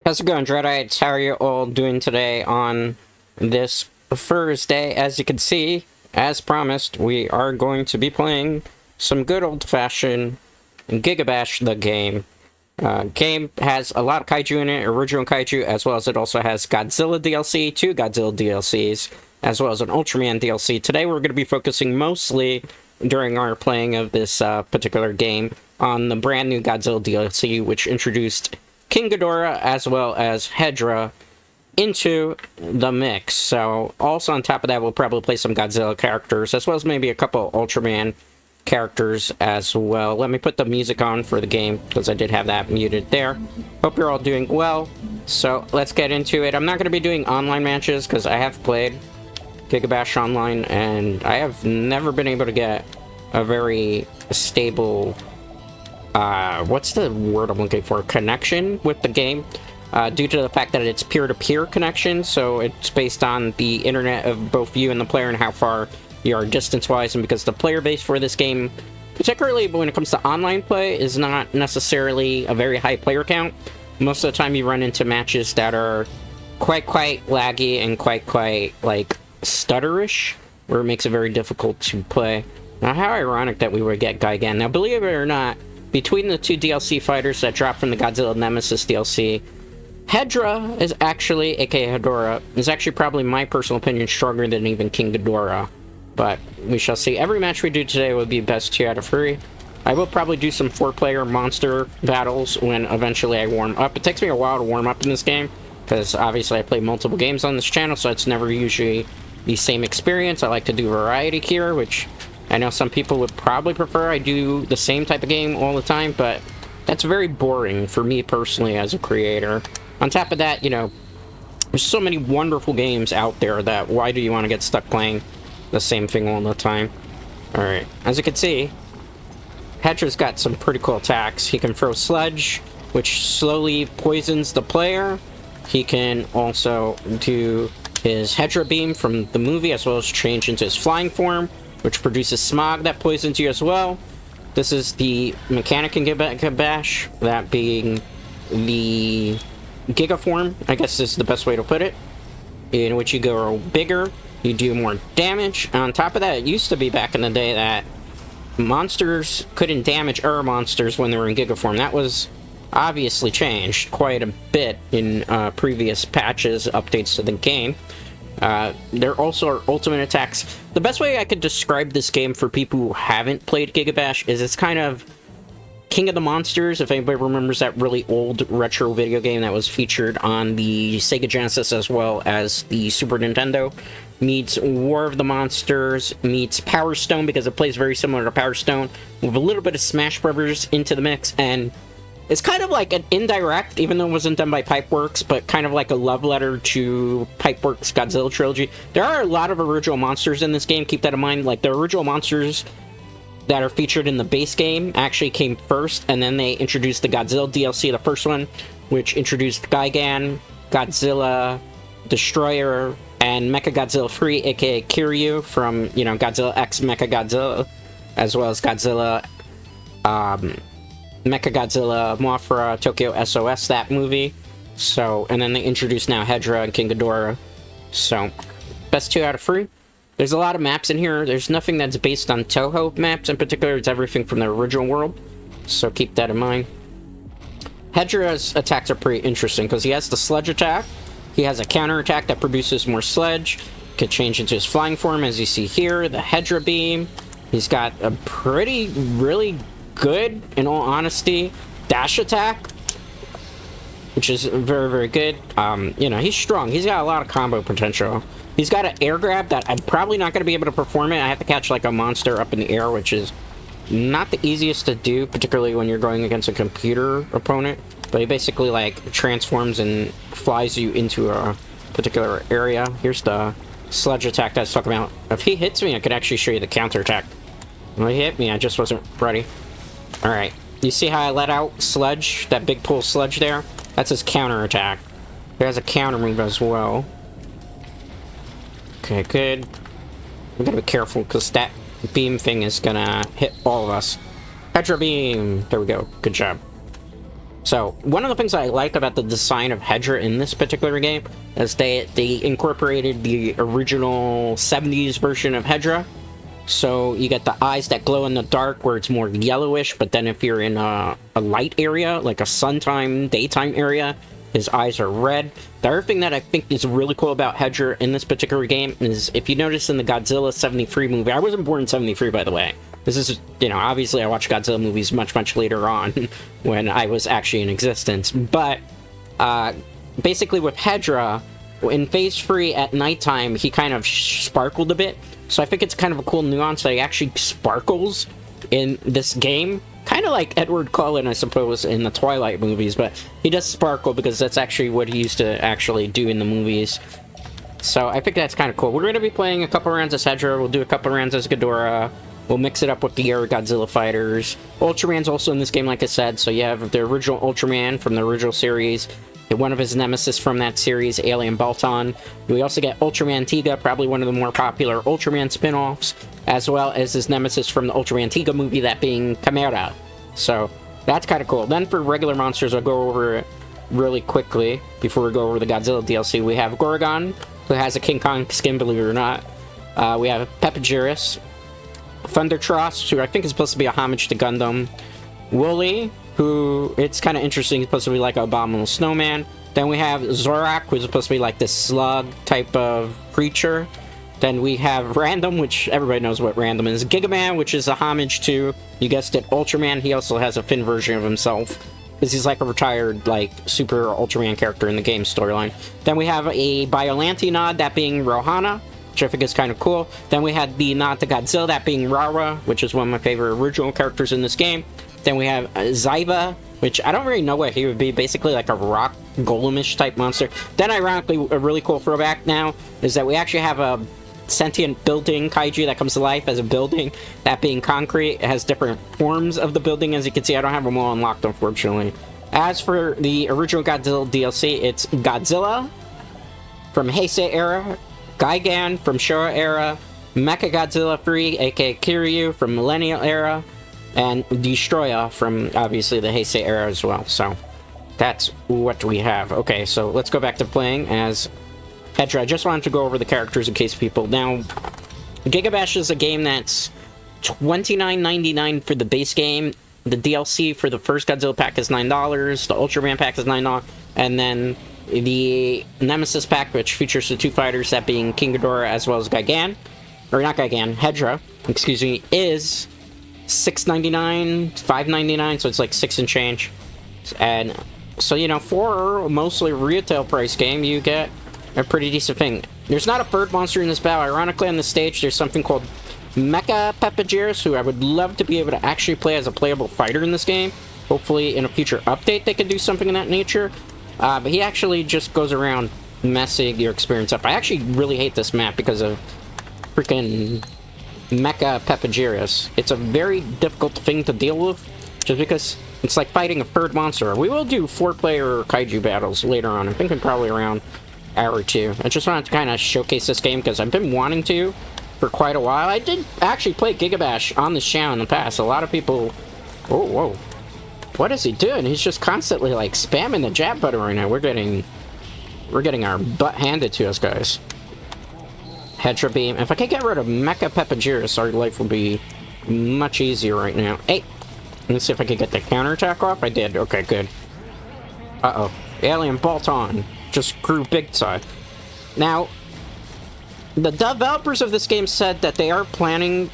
How's it going, Dreadites? How are you all doing today on this Thursday? As you can see, as promised, we are going to be playing some good old-fashioned Gigabash the game. Game has a lot of kaiju in it, original kaiju, as well as it also has Godzilla DLC, 2 Godzilla DLCs, as well as an Ultraman DLC. Today we're going to be focusing mostly, during our playing of this particular game, on the brand new Godzilla DLC, which introduced King Ghidorah as well as Hedorah into the mix. So, also on top of that, we'll probably play some Godzilla characters, as well as maybe a couple Ultraman characters as well. Let me put the music on for the game, because I did have that muted there. Hope you're all doing well. So, let's get into it. I'm not going to be doing online matches, because I have played Gigabash online, and I have never been able to get a very stable what's the word I'm looking for? Connection with the game, due to the fact that it's peer-to-peer connection, so it's based on the internet of both you and the player and how far you are distance-wise, and because the player base for this game, particularly when it comes to online play, is not necessarily a very high player count. Most of the time you run into matches that are quite laggy and quite like stutterish, where it makes it very difficult to play. Now, how ironic that we would get Gigan. Now, believe it or not, between the two DLC fighters that dropped from the Godzilla Nemesis DLC, Hedorah is actually, aka Hedorah, is actually probably, my personal opinion, stronger than even King Ghidorah. But we shall see. Every match we do today will be best 2 out of 3. I will probably do some 4-player monster battles when eventually I warm up. It takes me a while to warm up in this game, because obviously I play multiple games on this channel, so it's never usually the same experience. I like to do variety here, which I know some people would probably prefer I do the same type of game all the time, but that's very boring for me personally as a creator. On top of that, you know, there's so many wonderful games out there that why do you want to get stuck playing the same thing all the time? Alright, as you can see, Hedorah's got some pretty cool attacks. He can throw sludge, which slowly poisons the player. He can also do his Hedorah beam from the movie, as well as change into his flying form, which produces smog that poisons you as well. This is the mechanic in Gigabash, that being the Giga form, I guess is the best way to put it, in which you go bigger, you do more damage. On top of that, it used to be back in the day that monsters couldn't damage other monsters when they were in Giga form. That was obviously changed quite a bit in previous patches, updates to the game. There also are ultimate attacks. The best way I could describe this game for people who haven't played Gigabash is it's kind of King of the Monsters, if anybody remembers that really old retro video game that was featured on the Sega Genesis as well as the Super Nintendo, meets War of the Monsters, meets Power Stone, because it plays very similar to Power Stone, with a little bit of Smash Brothers into the mix, and it's kind of like an indirect, even though it wasn't done by Pipeworks, but kind of like a love letter to Pipeworks' Godzilla trilogy. There are a lot of original monsters in this game, keep that in mind. Like, the original monsters that are featured in the base game actually came first, and then they introduced the Godzilla DLC, the first one, which introduced Gigan, Godzilla, Destroyer, and Mechagodzilla 3, aka Kiryu, from, you know, Godzilla X Mechagodzilla, as well as Godzilla, Mechagodzilla, Mothra, Tokyo SOS, that movie. So, and then they introduced now Hedorah and King Ghidorah. So, best 2 out of 3. There's a lot of maps in here. There's nothing that's based on Toho maps in particular. It's everything from the original world. So keep that in mind. Hedorah's attacks are pretty interesting, because he has the sludge attack. He has a counter attack that produces more sludge. Could change into his flying form, as you see here. The Hedorah beam. He's got a really good, in all honesty, dash attack, which is very good. You know, he's strong. He's got a lot of combo potential. He's got an air grab that I'm probably not going to be able to perform it. I have to catch like a monster up in the air, which is not the easiest to do, particularly when you're going against a computer opponent. But he basically like transforms and flies you into a particular area. Here's the sludge attack that I was talking about. If he hits me, I could actually show you the counter attack. When he hit me, I just wasn't ready. Alright, you see how I let out sludge? That big pull sludge there? That's his counter attack. He has a counter move as well. Okay, good. We gotta be careful, because that beam thing is gonna hit all of us. Hedorah beam! There we go. Good job. So, one of the things I like about the design of Hedorah in this particular game is they incorporated the original 70s version of Hedorah. So, you get the eyes that glow in the dark where it's more yellowish, but then if you're in a light area, like a daytime area, his eyes are red. The other thing that I think is really cool about Hedorah in this particular game is, if you notice in the Godzilla 73 movie, I wasn't born in 73, by the way. This is, you know, obviously I watched Godzilla movies much, much later on when I was actually in existence. But, basically with Hedorah, in Phase 3 at nighttime, he kind of sparkled a bit. So I think it's kind of a cool nuance that he actually sparkles in this game. Kind of like Edward Cullen, I suppose, in the Twilight movies, but he does sparkle because that's actually what he used to actually do in the movies. So I think that's kind of cool. We're going to be playing a couple rounds as Hedorah, we'll do a couple rounds as Ghidorah, we'll mix it up with the other Godzilla fighters. Ultraman's also in this game, like I said, so you have the original Ultraman from the original series, one of his nemesis from that series, Alien Balton. We also get Ultraman Tiga, probably one of the more popular Ultraman spin-offs, as well as his nemesis from the Ultraman Tiga movie, that being Chimera. So, that's kind of cool. Then for regular monsters, I'll go over it really quickly before we go over the Godzilla DLC. We have Gorgon, who has a King Kong skin, believe it or not. We have Pepagirus, Thundertross, who I think is supposed to be a homage to Gundam. Wooly, who, it's kind of interesting, he's supposed to be like an abominable snowman. Then we have Zorak, who's supposed to be like this slug type of creature. Then we have Random, which everybody knows what Random is. Gigaman, which is a homage to, you guessed it, Ultraman. He also has a Finn version of himself, because he's like a retired, like, super Ultraman character in the game storyline. Then we have a Biollante nod, that being Rohana, which I think is kind of cool. Then we had the nod to Godzilla, that being Rara, which is one of my favorite original characters in this game. Then we have Zyva, which I don't really know what he would be, basically like a rock golemish type monster. Then ironically, a really cool throwback now is that we actually have a sentient building kaiju that comes to life as a building, that being Concrete. It has different forms of the building, as you can see. I don't have them all unlocked, unfortunately. As for the original Godzilla DLC, it's Godzilla from Heisei era, Gigan from Showa era, Mechagodzilla 3, aka Kiryu from Millennial era, and Destroya from, obviously, the Heisei era as well. So, that's what we have. Okay, so let's go back to playing as Hedorah. I just wanted to go over the characters in case people... Now, Gigabash is a game that's $29.99 for the base game. The DLC for the first Godzilla pack is $9. The Ultraman pack is $9. And then the Nemesis pack, which features the two fighters, that being King Ghidorah as well as Gigan, or not Gigan, Hedorah, excuse me, is $6.99, $5.99, so it's like 6 and change. And so, you know, for a mostly retail price game, you get a pretty decent thing. There's not a bird monster in this battle. Ironically, on the stage, there's something called Mecha Pepagirus, who I would love to be able to actually play as a playable fighter in this game. Hopefully, in a future update, they could do something in that nature. But he actually just goes around messing your experience up. I actually really hate this map because of freaking Mecha Pepagirus. It's a very difficult thing to deal with, just because it's like fighting a third monster. We will do 4-player kaiju battles later on. I'm thinking probably around hour or two. I just wanted to kind of showcase this game because I've been wanting to for quite a while. I did actually play Gigabash on this channel in the past. A lot of people... Oh, whoa. What is he doing? He's just constantly, like, spamming the jab button right now. We're getting our butt handed to us, guys. Hedorah Beam. If I could get rid of Mecha Pepagirus, our life would be much easier right now. Hey! Let's see if I could get the counterattack off. I did. Okay, good. Uh-oh. Alien Balton just grew big time. Now, the developers of this game said that they are planning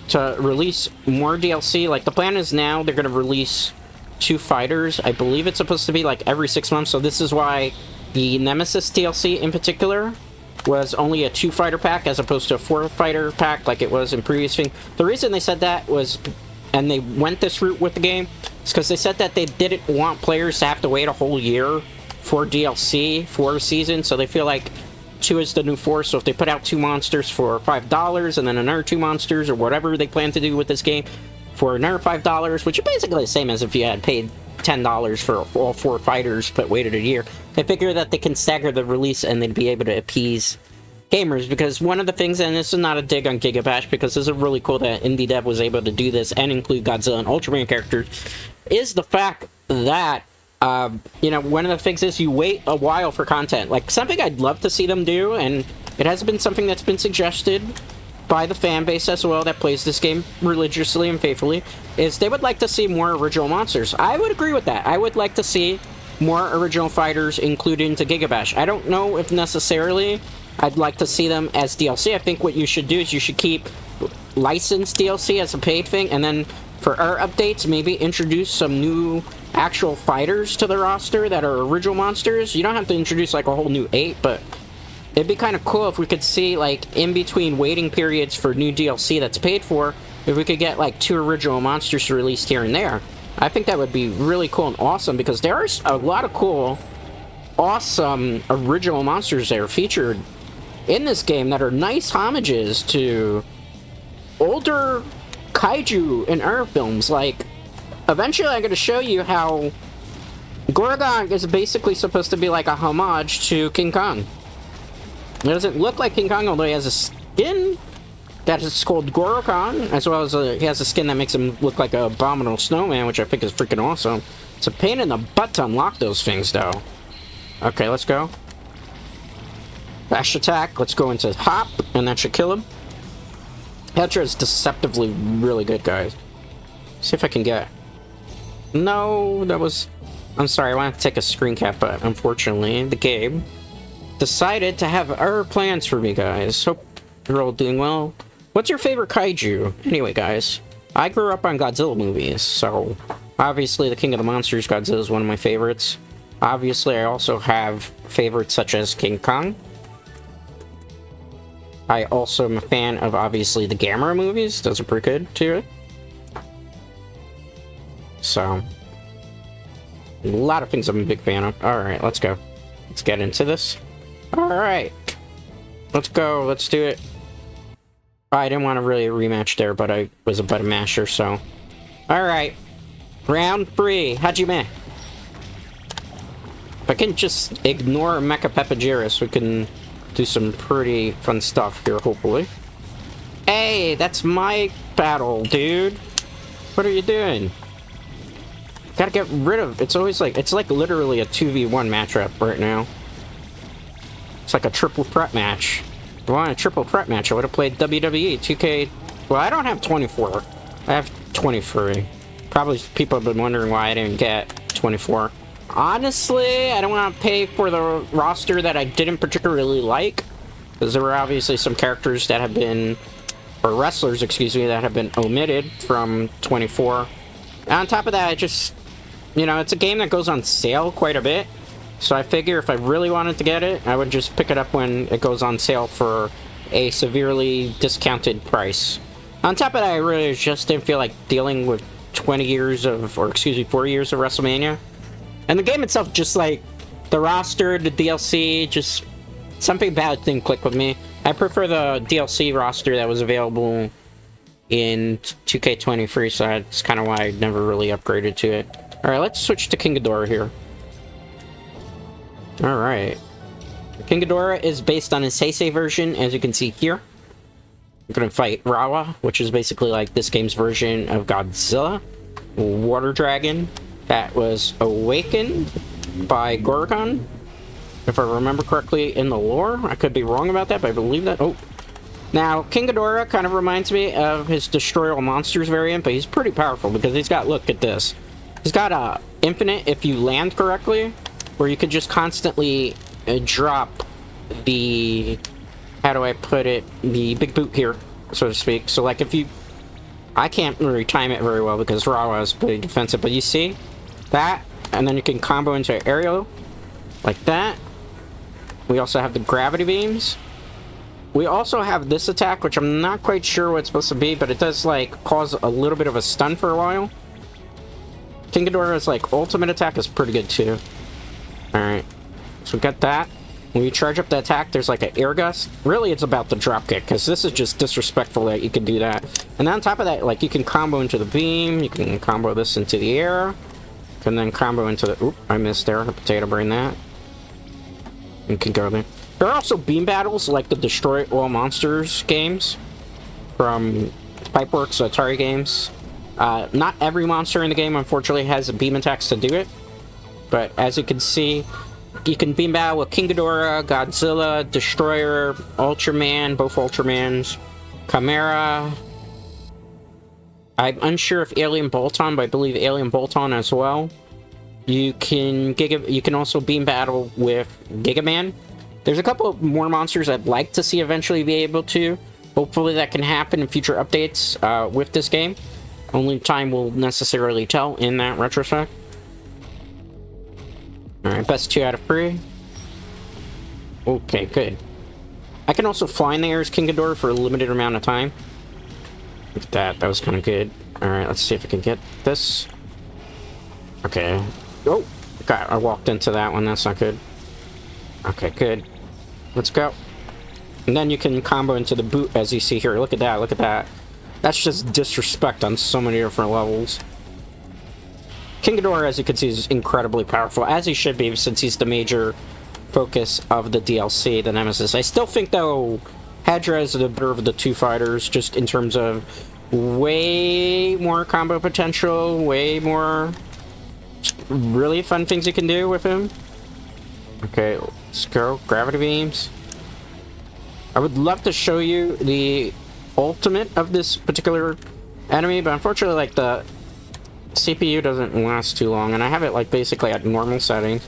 to release more DLC. Like, the plan is now they're going to release 2 fighters. I believe it's supposed to be, like, every 6 months. So this is why the Nemesis DLC in particular was only a 2-fighter pack as opposed to a 4-fighter pack like it was in previous thing. The reason they said that was, and they went this route with the game, is because they said that they didn't want players to have to wait a whole year for DLC for a season, so they feel like 2 is the new 4, so if they put out 2 monsters for $5 and then another 2 monsters or whatever they plan to do with this game for another $5, which is basically the same as if you had paid $10 for all 4 fighters but waited a year, they figure that they can stagger the release and they'd be able to appease gamers. Because one of the things, and this is not a dig on Gigabash because this is really cool that indie dev was able to do this and include Godzilla and Ultraman characters, is the fact that You know, one of the things is you wait a while for content. Like, something I'd love to see them do, and it has been something that's been suggested by the fan base as well that plays this game religiously and faithfully, is they would like to see more original monsters. I would agree with that. I would like to see more original fighters included into Gigabash. I don't know if necessarily I'd like to see them as DLC. I think what you should do is you should keep licensed DLC as a paid thing, and then for our updates, maybe introduce some new actual fighters to the roster that are original monsters. You don't have to introduce like a whole new 8, but it'd be kind of cool if we could see, like, in between waiting periods for new DLC that's paid for, if we could get like 2 original monsters released here and there. I think that would be really cool and awesome, because there are a lot of cool, awesome original monsters that are featured in this game that are nice homages to older kaiju and horror films. Like, eventually I'm going to show you how Gorgon is basically supposed to be like a homage to King Kong. It doesn't look like King Kong, although he has a skin that is called Gorokon, as well as he has a skin that makes him look like an abominable snowman, which I think is freaking awesome. It's a pain in the butt to unlock those things, though. Okay, let's go. Dash attack, let's go into hop, and that should kill him. Hedorah is deceptively really good, guys. See if I can get... No, that was... I'm sorry, I wanted to take a screen cap, but unfortunately, the game decided to have other plans for me, guys. Hope you're all doing well. What's your favorite kaiju? Anyway, guys, I grew up on Godzilla movies, so obviously the King of the Monsters, Godzilla, is one of my favorites. Obviously, I also have favorites such as King Kong. I also am a fan of, obviously, the Gamera movies. Those are pretty good, too. So, a lot of things I'm a big fan of. Alright, let's go. Let's get into this. Alright. Let's go. Let's do it. I didn't want to really rematch there, but I was a button masher, so. Alright. Round 3. Hajime. If I can just ignore Mecha Peppagiris, we can do some pretty fun stuff here, hopefully. Hey, that's my battle, dude. What are you doing? Gotta get rid of... It's always like... It's like literally a 2v1 matchup right now. It's like a triple threat match. If I wanted a triple threat match, I would have played WWE 2K... Well, I don't have 24. I have 23. Probably people have been wondering why I didn't get 24. Honestly, I don't want to pay for the roster that I didn't particularly like, because there were obviously some characters that have been... Or wrestlers, excuse me, that have been omitted from 24. And on top of that, I just... You know, it's a game that goes on sale quite a bit. So I figure if I really wanted to get it, I would just pick it up when it goes on sale for a severely discounted price. On top of that, I really just didn't feel like dealing with 20 years of, or excuse me, 4 years of WrestleMania. And the game itself, just like the roster, the DLC, just something bad didn't click with me. I prefer the DLC roster that was available in 2K23, so that's kind of why I never really upgraded to it. Alright, let's switch to King Ghidorah here. Alright. King Ghidorah is based on his Heisei version, as you can see here. We're gonna fight Rawa, which is basically like this game's version of Godzilla. Water Dragon that was awakened by Gorgon, if I remember correctly in the lore. I could be wrong about that, but I believe that. Oh. Now, King Ghidorah kind of reminds me of his Destroy All Monsters variant, but he's pretty powerful because he's got, look at this. He's got a infinite if you land correctly, where you could just constantly drop the, how do I put it, the big boot here, so to speak. So like if you, I can't really time it very well because Rawa is pretty defensive, but you see that, and then you can combo into aerial like that. We also have the gravity beams. We also have this attack, which I'm not quite sure what it's supposed to be, but it does like cause a little bit of a stun for a while. King Ghidorah's like ultimate attack is pretty good too. Alright, so we got that. When you charge up the attack, there's like an air gust. Really, it's about the drop kick, because this is just disrespectful that you can do that. And on top of that, like, you can combo into the beam, you can combo this into the air, you can then combo into the... Oop, I missed there. The potato brain that. You can go there. There are also beam battles, like the Destroy All Monsters games from Pipeworks Atari games. Not every monster in the game, unfortunately, has beam attacks to do it. but as you can see, you can beam battle with King Ghidorah, Godzilla, Destroyer, Ultraman, both Ultramans, Chimera. I'm unsure if Alien Bolton, but I believe Alien Bolton as well. You can also beam battle with Gigaman. There's a couple of more monsters I'd like to see eventually be able to. Hopefully that can happen in future updates with this game. Only time will necessarily tell in that retrospect. Alright, best 2 out of 3. Okay, good. I can also fly in the air as King Ghidorah for a limited amount of time. Look at that, that was kind of good. Alright, let's see if I can get this. Okay. Oh! God, I walked into that one, that's not good. Okay, good. Let's go. And then you can combo into the boot, as you see here. Look at that, look at that. That's just disrespect on so many different levels. King Ghidorah, as you can see, is incredibly powerful, as he should be, since he's the major focus of the DLC, the Nemesis. I still think, though, Hedorah is the better of the two fighters, just in terms of way more combo potential, way more really fun things you can do with him. Okay, let's go. Gravity beams. I would love to show you the ultimate of this particular enemy, but unfortunately, like, the CPU doesn't last too long, and I have it, like, basically at normal settings.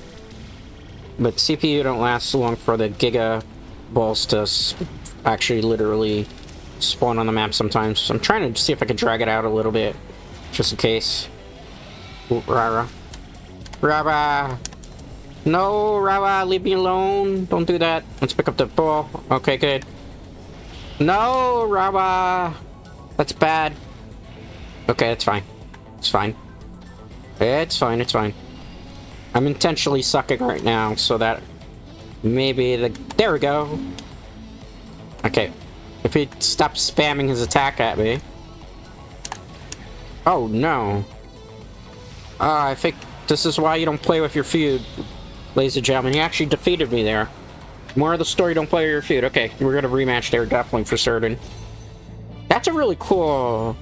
But CPU don't last too long for the Giga balls to actually literally spawn on the map sometimes. So I'm trying to see if I can drag it out a little bit, just in case. Ooh, Rara. Rara! No, Rara, leave me alone. Don't do that. Let's pick up the ball. Okay, good. No, Rara! That's bad. Okay, it's fine. It's fine. It's fine, it's fine. I'm intentionally sucking right now, so that maybe the... There we go! Okay. If he stops spamming his attack at me... Oh, no. I think this is why you don't play with your feud, ladies and gentlemen. He actually defeated me there. More of the story, don't play with your feud. Okay, we're gonna rematch there, definitely, for certain. That's a really cool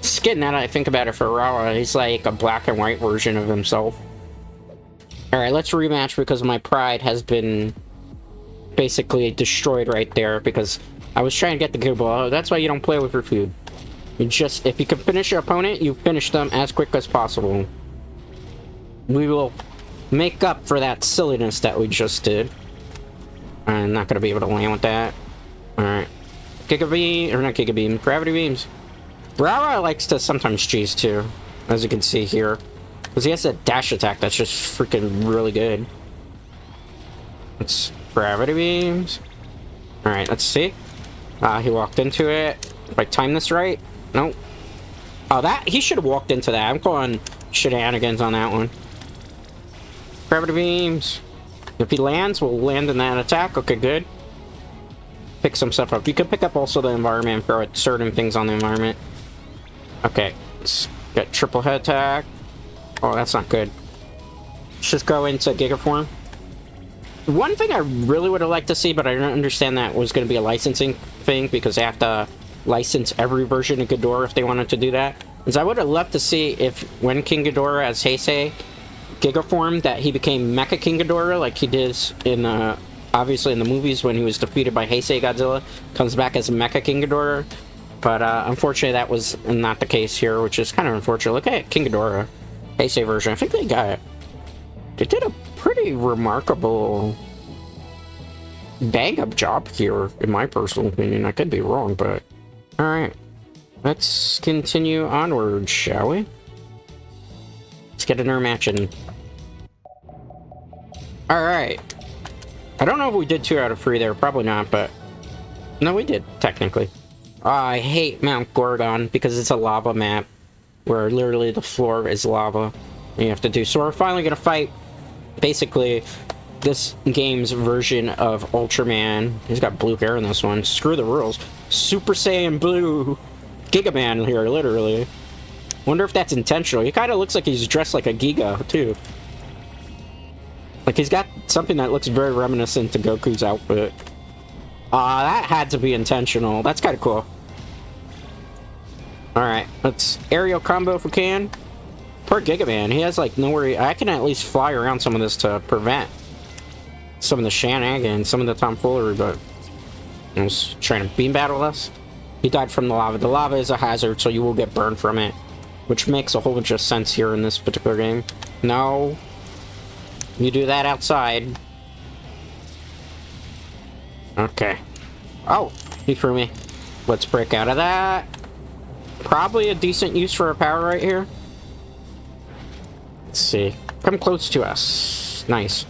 skin, now that I think about it, for Rawa. He's like a black and white version of himself. Alright, let's rematch, because my pride has been basically destroyed right there, because I was trying to get the good ball. That's why you don't play with your feud. You just, if you can finish your opponent, you finish them as quick as possible. We will make up for that silliness that we just did. I'm not gonna be able to land with that. Alright. Giga beam, or not Giga beam, gravity beams. Rara likes to sometimes cheese too, as you can see here. Because he has that dash attack that's just freaking really good. Let's gravity beams. Alright, let's see. He walked into it. If I time this right. Nope. Oh, that, he should have walked into that. I'm calling shenanigans on that one. Gravity beams. If he lands, we'll land in that attack. Okay, good. Pick some stuff up. You can pick up also the environment, throw certain things on the environment. Okay, let's get triple head attack. Oh, that's not good. Let's just go into Giga form. One thing I really would have liked to see, but I don't understand that, was going to be a licensing thing, because they have to license every version of Ghidorah if they wanted to do that. Is I would have loved to see if, when King Ghidorah as Heisei Giga form, that he became Mecha King Ghidorah, like he did in, obviously in the movies when he was defeated by Heisei Godzilla, comes back as Mecha King Ghidorah. But, unfortunately that was not the case here, which is kind of unfortunate. Look at King Ghidorah, Heisei version. I think they did a pretty remarkable bang-up job here, in my personal opinion. I could be wrong, but... Alright. Let's continue onward, shall we? Let's get another match in. Alright. I don't know if we did 2 out of 3 there. Probably not, but... No, we did, technically. I hate Mount Gorgon, because it's a lava map, where literally the floor is lava. And you have to do... So we're finally gonna fight, basically, this game's version of Ultraman. He's got blue hair in this one. Screw the rules. Super Saiyan Blue Gigaman here, literally. Wonder if that's intentional. He kind of looks like he's dressed like a Giga, too. Like, he's got something that looks very reminiscent to Goku's outfit. That had to be intentional. That's kind of cool. Alright, let's aerial combo if we can. Poor Gigaman, he has like nowhere. I can at least fly around some of this to prevent some of the shenanigans, some of the tomfoolery, but I was trying to beam battle us. He died from the lava. The lava is a hazard, so you will get burned from it, which makes a whole bunch of sense here in this particular game. No, you do that outside. Okay. Oh, he threw me. Let's break out of that. Probably a decent use for our power right here. Let's see. Come close to us. Nice.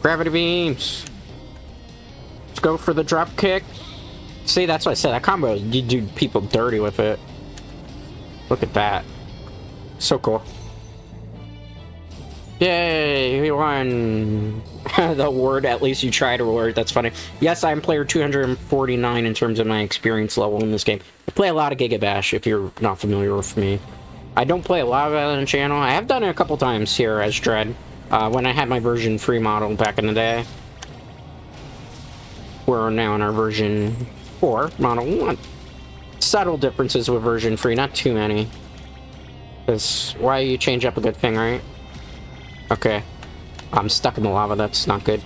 Gravity beams. Let's go for the drop kick. See, that's what I said. That combo, you do people dirty with it. Look at that. So cool. Yay, we won. The word, at least you tried a word. That's funny. Yes, I'm player 249 in terms of my experience level in this game. I play a lot of Gigabash, if you're not familiar with me. I don't play a lot of it on the channel. I have done it a couple times here as Dread, when I had my version 3 model back in the day. We're now in our version 4 model 1. Subtle differences with version 3, not too many. Because why you change up a good thing, right? Okay. I'm stuck in the lava, that's not good.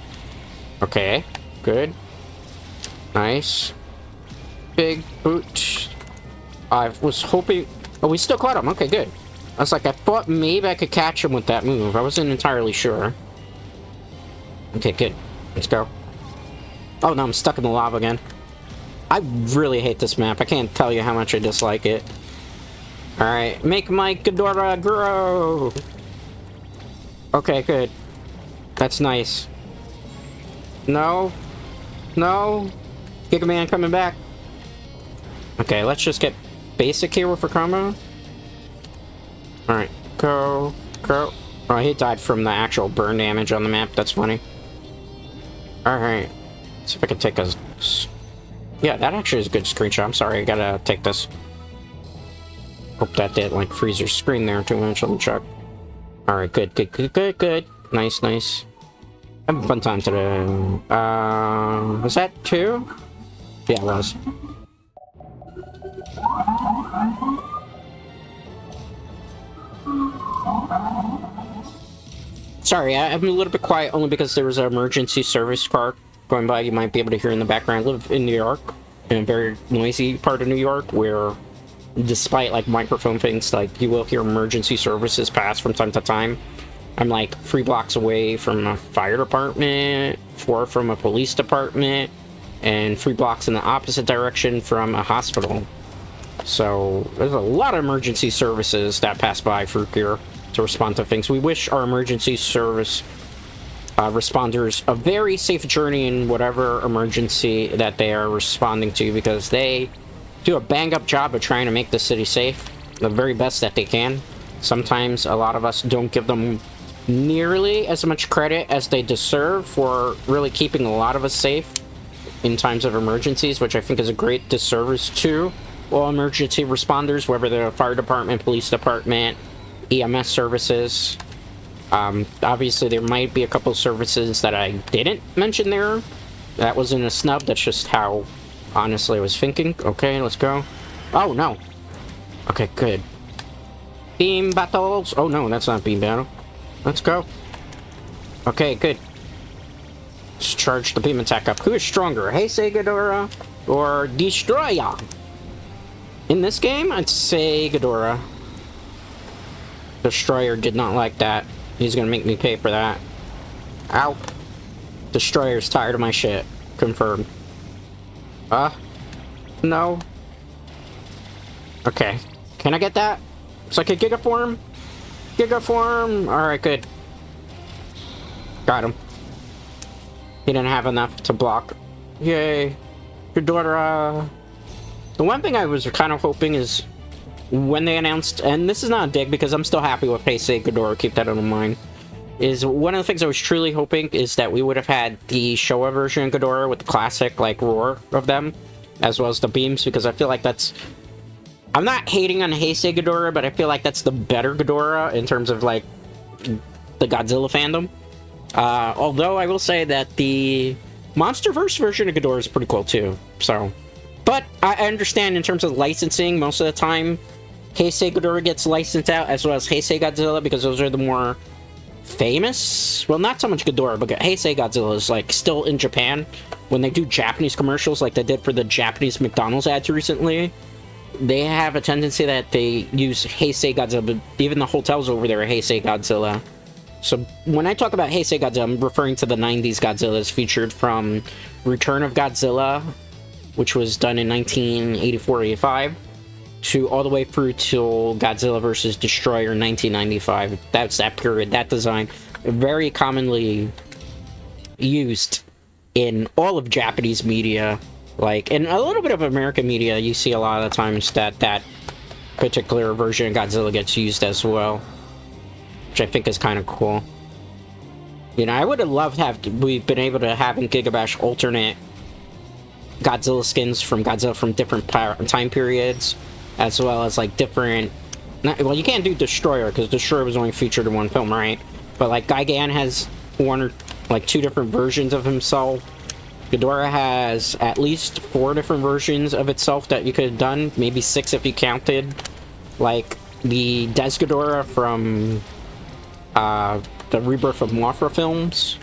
Okay, good. Nice. Big boot. I was hoping... Oh, we still caught him. Okay, good. I was like, I thought maybe I could catch him with that move. I wasn't entirely sure. Okay, good. Let's go. Oh, no, I'm stuck in the lava again. I really hate this map. I can't tell you how much I dislike it. Alright, make my Ghidorah grow! Okay, good. That's nice. No. No. Gigaman coming back. Okay, let's just get basic here with a combo. Alright, go. Go. Oh, he died from the actual burn damage on the map. That's funny. Alright. See if I can take a... Yeah, that actually is a good screenshot. I'm sorry, I gotta take this. Hope that didn't, like, freeze your screen there too much. Let me check. Alright, good, good, good, good, good. Nice, nice. Having a fun time today. Was that 2? Yeah, it was. Sorry, I'm a little bit quiet only because there was an emergency service car going by. You might be able to hear in the background. I live in New York, in a very noisy part of New York, where despite like microphone things, like you will hear emergency services pass from time to time. I'm like 3 blocks away from a fire department, 4 from a police department, and 3 blocks in the opposite direction from a hospital. So there's a lot of emergency services that pass by through here to respond to things. We wish our emergency service responders a very safe journey in whatever emergency that they are responding to, because they do a bang-up job of trying to make the city safe, the very best that they can. Sometimes a lot of us don't give them nearly as much credit as they deserve for really keeping a lot of us safe in times of emergencies, which I think is a great disservice to all emergency responders, whether they're fire department, police department, EMS services. Obviously there might be a couple services that I didn't mention there. That wasn't a snub, that's just how honestly I was thinking. Okay, let's go. Oh no. Okay, good. Beam battles. Oh no, that's not beam battle. Let's go. Okay, good. Let's charge the beam attack up. Who is stronger, Heisei Ghidorah or Destroyer? In this game, I'd say Ghidorah. Destroyer did not like that. He's gonna make me pay for that. Ow. Destroyer's tired of my shit. Confirmed. No. Okay. Can I get that? It's like a Gigaform? Gigaform! Alright, good. Got him. He didn't have enough to block. Yay. Ghidorah. The one thing I was kind of hoping is when they announced, and this is not a dig because I'm still happy with Heisei Ghidorah, keep that in mind, is one of the things I was truly hoping is that we would have had the Showa version of Ghidorah with the classic, like, roar of them, as well as the beams, because I feel like that's... I'm not hating on Heisei Ghidorah, but I feel like that's the better Ghidorah in terms of, like, the Godzilla fandom. Although I will say that the MonsterVerse version of Ghidorah is pretty cool, too, so... But I understand in terms of licensing, most of the time, Heisei Ghidorah gets licensed out, as well as Heisei Godzilla, because those are the more famous. Well, not so much Ghidorah, but Heisei Godzilla is like still in Japan. When they do Japanese commercials, like they did for the Japanese McDonald's ads recently, they have a tendency that they use Heisei Godzilla, but even the hotels over there are Heisei Godzilla. So when I talk about Heisei Godzilla, I'm referring to the 90s Godzillas featured from Return of Godzilla, which was done in 1984-85, to all the way through till Godzilla vs. Destroyer in 1995. That's that period, that design. Very commonly used in all of Japanese media, like, and a little bit of American media. You see a lot of the times that particular version of Godzilla gets used as well, which I think is kind of cool. You know, I would have loved to have we've been able to have in Gigabash alternate Godzilla skins from Godzilla from different time periods, as well as like different. Well, you can't do Destroyer because Destroyer was only featured in one film, right? But like Gigan has one or like two different versions of himself. Ghidorah has at least 4 different versions of itself that you could have done, maybe 6 if you counted, like the Des Ghidorah from the Rebirth of Mothra films.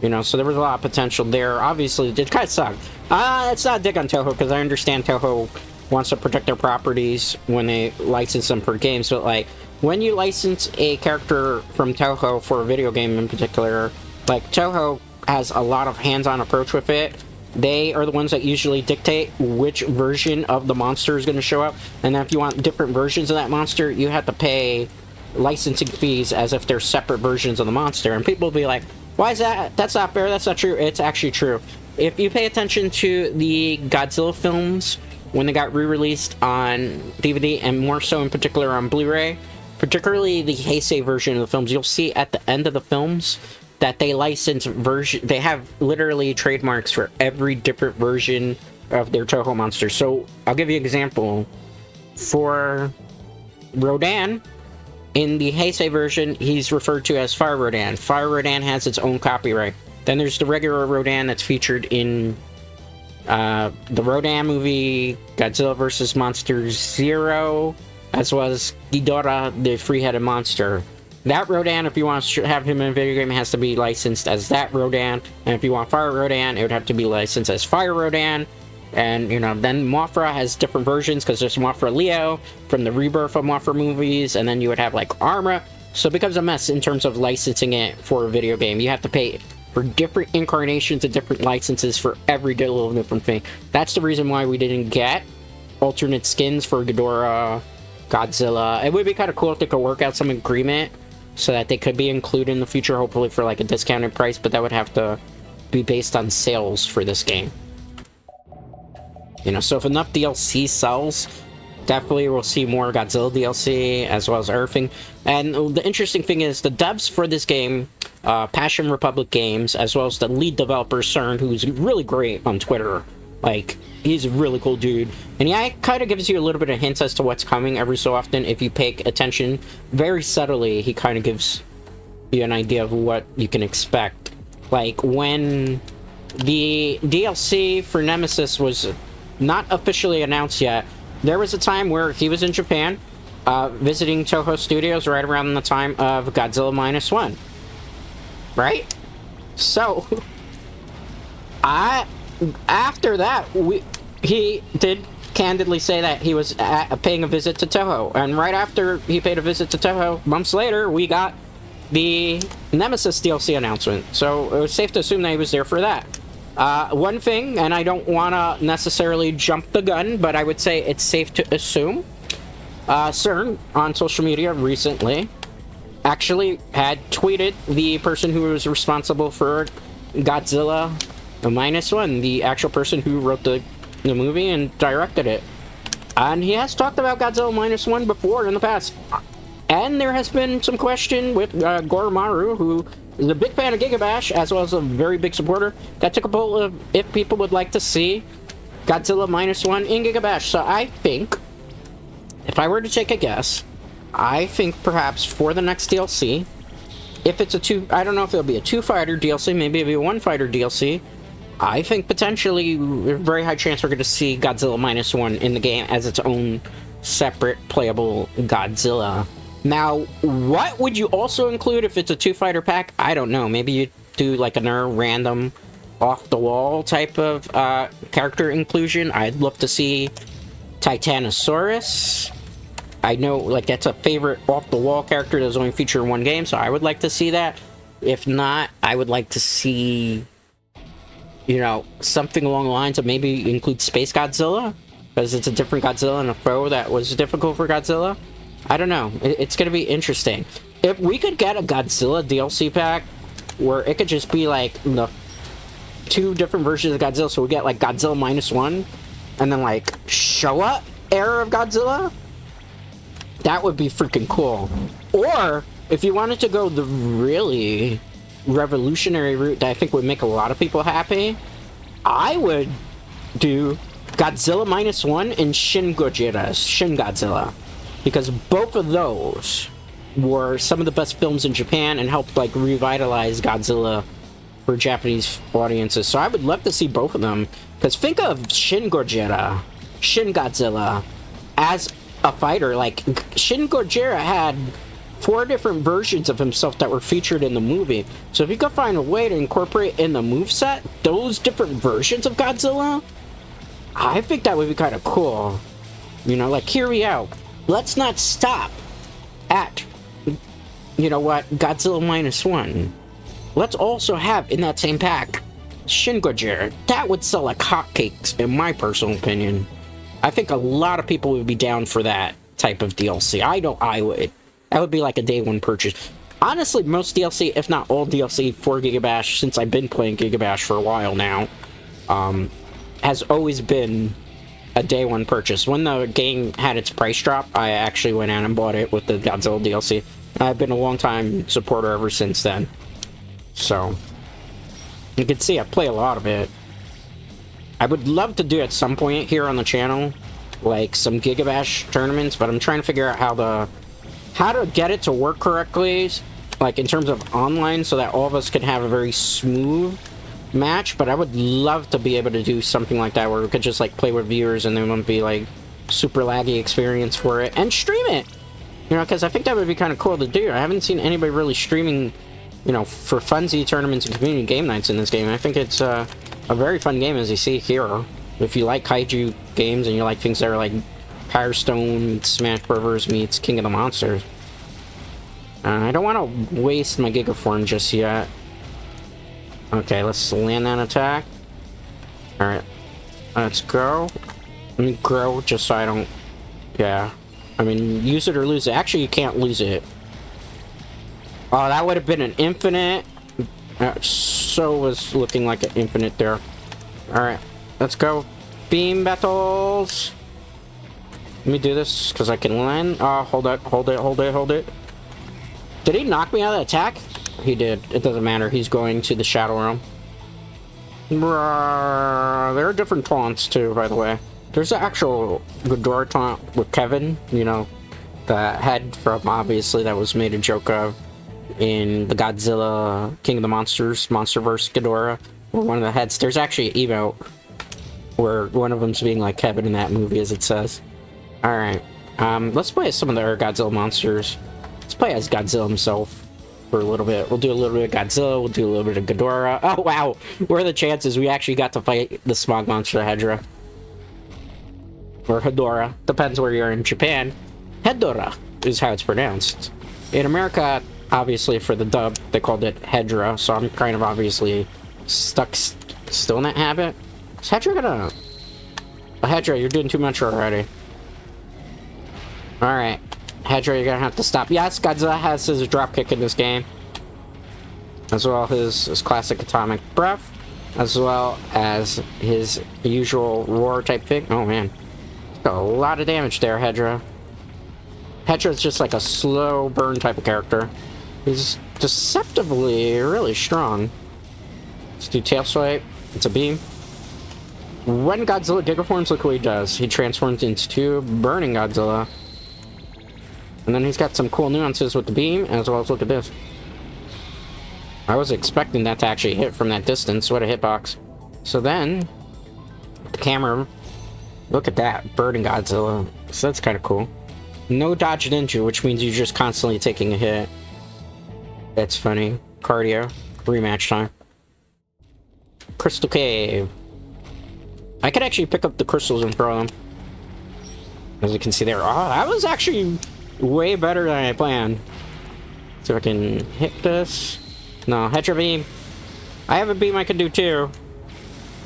You know, so there was a lot of potential there. Obviously, it kind of sucked. It's not a dig on Toho, because I understand Toho wants to protect their properties when they license them for games, but like, when you license a character from Toho for a video game in particular, like, Toho has a lot of hands-on approach with it. They are the ones that usually dictate which version of the monster is going to show up, and then if you want different versions of that monster, you have to pay licensing fees as if they're separate versions of the monster, and people will be like, why is that? That's not fair, that's not true. It's actually true. If you pay attention to the Godzilla films, when they got re-released on DVD, and more so in particular on Blu-ray, particularly the Heisei version of the films, you'll see at the end of the films that they license version. They have literally trademarks for every different version of their Toho monster. So I'll give you an example. For Rodan, in the Heisei version, he's referred to as Fire Rodan. Fire Rodan has its own copyright. Then there's the regular Rodan that's featured in the Rodan movie, Godzilla vs. Monsters Zero, as well as Ghidorah, the three-headed monster. That Rodan, if you want to have him in a video game, has to be licensed as that Rodan. And if you want Fire Rodan, it would have to be licensed as Fire Rodan. And, you know, then Mothra has different versions, because there's Mothra Leo from the Rebirth of Mothra movies, and then you would have, like, Armor. So it becomes a mess in terms of licensing it for a video game. You have to pay for different incarnations and different licenses for every little different thing. That's the reason why we didn't get alternate skins for Ghidorah, Godzilla. It would be kind of cool if they could work out some agreement so that they could be included in the future, hopefully for like a discounted price, but that would have to be based on sales for this game. You know, so if enough DLC sells, definitely we'll see more Godzilla DLC, as well as everything. And the interesting thing is, the devs for this game, Passion Republic Games, as well as the lead developer, CERN, who's really great on Twitter. Like, he's a really cool dude. And yeah, it kind of gives you a little bit of hints as to what's coming every so often. If you pay attention, very subtly, he kind of gives you an idea of what you can expect. Like, when the DLC for Nemesis was not officially announced yet, there was a time where he was in Japan, visiting Toho Studios right around the time of Godzilla Minus One. Right? So, after that, he did candidly say that he was paying a visit to Toho, and right after he paid a visit to Toho, months later, we got the Nemesis DLC announcement. So it was safe to assume that he was there for that. One thing, and I don't want to necessarily jump the gun, but I would say it's safe to assume, CERN on social media recently actually had tweeted the person who was responsible for Godzilla Minus One, the actual person who wrote the movie and directed it. And he has talked about Godzilla Minus One before in the past. And there has been some question with Goromaru, who is a big fan of Gigabash, as well as a very big supporter, that took a poll of if people would like to see Godzilla Minus One in Gigabash. So I think, if I were to take a guess, I think perhaps for the next DLC, if it's I don't know if it'll be a 2-fighter DLC, maybe it'll be a 1-fighter DLC, I think potentially a very high chance we're going to see Godzilla Minus One in the game as its own separate playable Godzilla. Now, what would you also include if it's a two-fighter pack? I don't know. Maybe you do like another random off-the-wall type of character inclusion. I'd love to see Titanosaurus. I know, like, that's a favorite off-the-wall character that's only featured in one game, so I would like to see that. If not, I would like to see, you know, something along the lines of maybe include Space Godzilla, because it's a different Godzilla and a foe that was difficult for Godzilla. I don't know. It's going to be interesting. If we could get a Godzilla DLC pack where it could just be like the two different versions of Godzilla, so we get like Godzilla -1 and then like Showa era of Godzilla, that would be freaking cool. Or if you wanted to go the really revolutionary route that I think would make a lot of people happy, I would do Godzilla -1 and Shin Godzilla, because both of those were some of the best films in Japan and helped like revitalize Godzilla for Japanese audiences. So I would love to see both of them, because think of Shin Godzilla as a fighter. Like, Shin Godzilla had 4 different versions of himself that were featured in the movie. So if you could find a way to incorporate in the moveset those different versions of Godzilla, I think that would be kind of cool. You know, like, hear me out. Let's not stop at, you know what, Godzilla -1. Let's also have in that same pack Shin Godzilla. That would sell like hotcakes, in my personal opinion. I think a lot of people would be down for that type of DLC. I know I would. That would be like a day one purchase. Honestly, most DLC, if not all DLC for Gigabash, since I've been playing Gigabash for a while now, has always been a day one purchase. When the game had its price drop, I actually went out and bought it with the Godzilla DLC. I've been a long time supporter ever since then. So, you can see I play a lot of it. I would love to do at some point here on the channel, like some Gigabash tournaments, but I'm trying to figure out how to get it to work correctly, like in terms of online, so that all of us can have a very smooth match. But I would love to be able to do something like that, where we could just like play with viewers and there wouldn't be like super laggy experience for it, and stream it, you know, because I think that would be kind of cool to do. I haven't seen anybody really streaming, you know, for funsy tournaments and community game nights in this game. I think it's a very fun game, as you see here. If you like kaiju games and you like things that are like Power Stone meets Smash Bros. Meets King of the Monsters. I don't want to waste my Gigaform just yet. Okay, let's land that attack. Alright, let's go. Let me grow just so I don't... Yeah. I mean, use it or lose it. Actually, you can't lose it. Oh, that would have been an infinite. So was looking like an infinite there. Alright, let's go. Beam battles. Let me do this, because I can land. Oh, hold it. Did he knock me out of the attack? He did. It doesn't matter. He's going to the Shadow Realm. There are different taunts, too, by the way. There's the actual Ghidorah taunt with Kevin, you know, the head from, obviously, that was made a joke of in the Godzilla King of the Monsters, Monsterverse Ghidorah, or one of the heads. There's actually an emote where one of them's being like Kevin in that movie, as it says. Alright, let's play as some of the other Godzilla monsters. Let's play as Godzilla himself for a little bit. We'll do a little bit of Godzilla, we'll do a little bit of Ghidorah. Oh wow, what are the chances we actually got to fight the smog monster Hedorah? Or Hedorah, depends where you're in Japan. Hedorah is how it's pronounced. In America, obviously for the dub, they called it Hedorah, so I'm kind of obviously stuck still in that habit. Is Hedorah gonna... Hedorah, you're doing too much already. Alright. Hedorah, you're gonna have to stop. Yes, Godzilla has his dropkick in this game. As well as his classic atomic breath. As well as his usual roar type thing. Oh man. Got a lot of damage there, Hedorah. Hedorah's just like a slow burn type of character. He's deceptively really strong. Let's do tail swipe. It's a beam. When Godzilla Gigaforms, look what he does. He transforms into Burning Godzilla. And then he's got some cool nuances with the beam, as well as look at this. I was expecting that to actually hit from that distance. What a hitbox. So then, the camera, look at that, Burning Godzilla. So that's kind of cool. No dodge ninja, which means you're just constantly taking a hit. That's funny. Cardio. Rematch time. Crystal Cave. I could actually pick up the crystals and throw them. As you can see there. Oh, that was actually way better than I planned. See if I can hit this. No, Hedorah beam. I have a beam I can do too.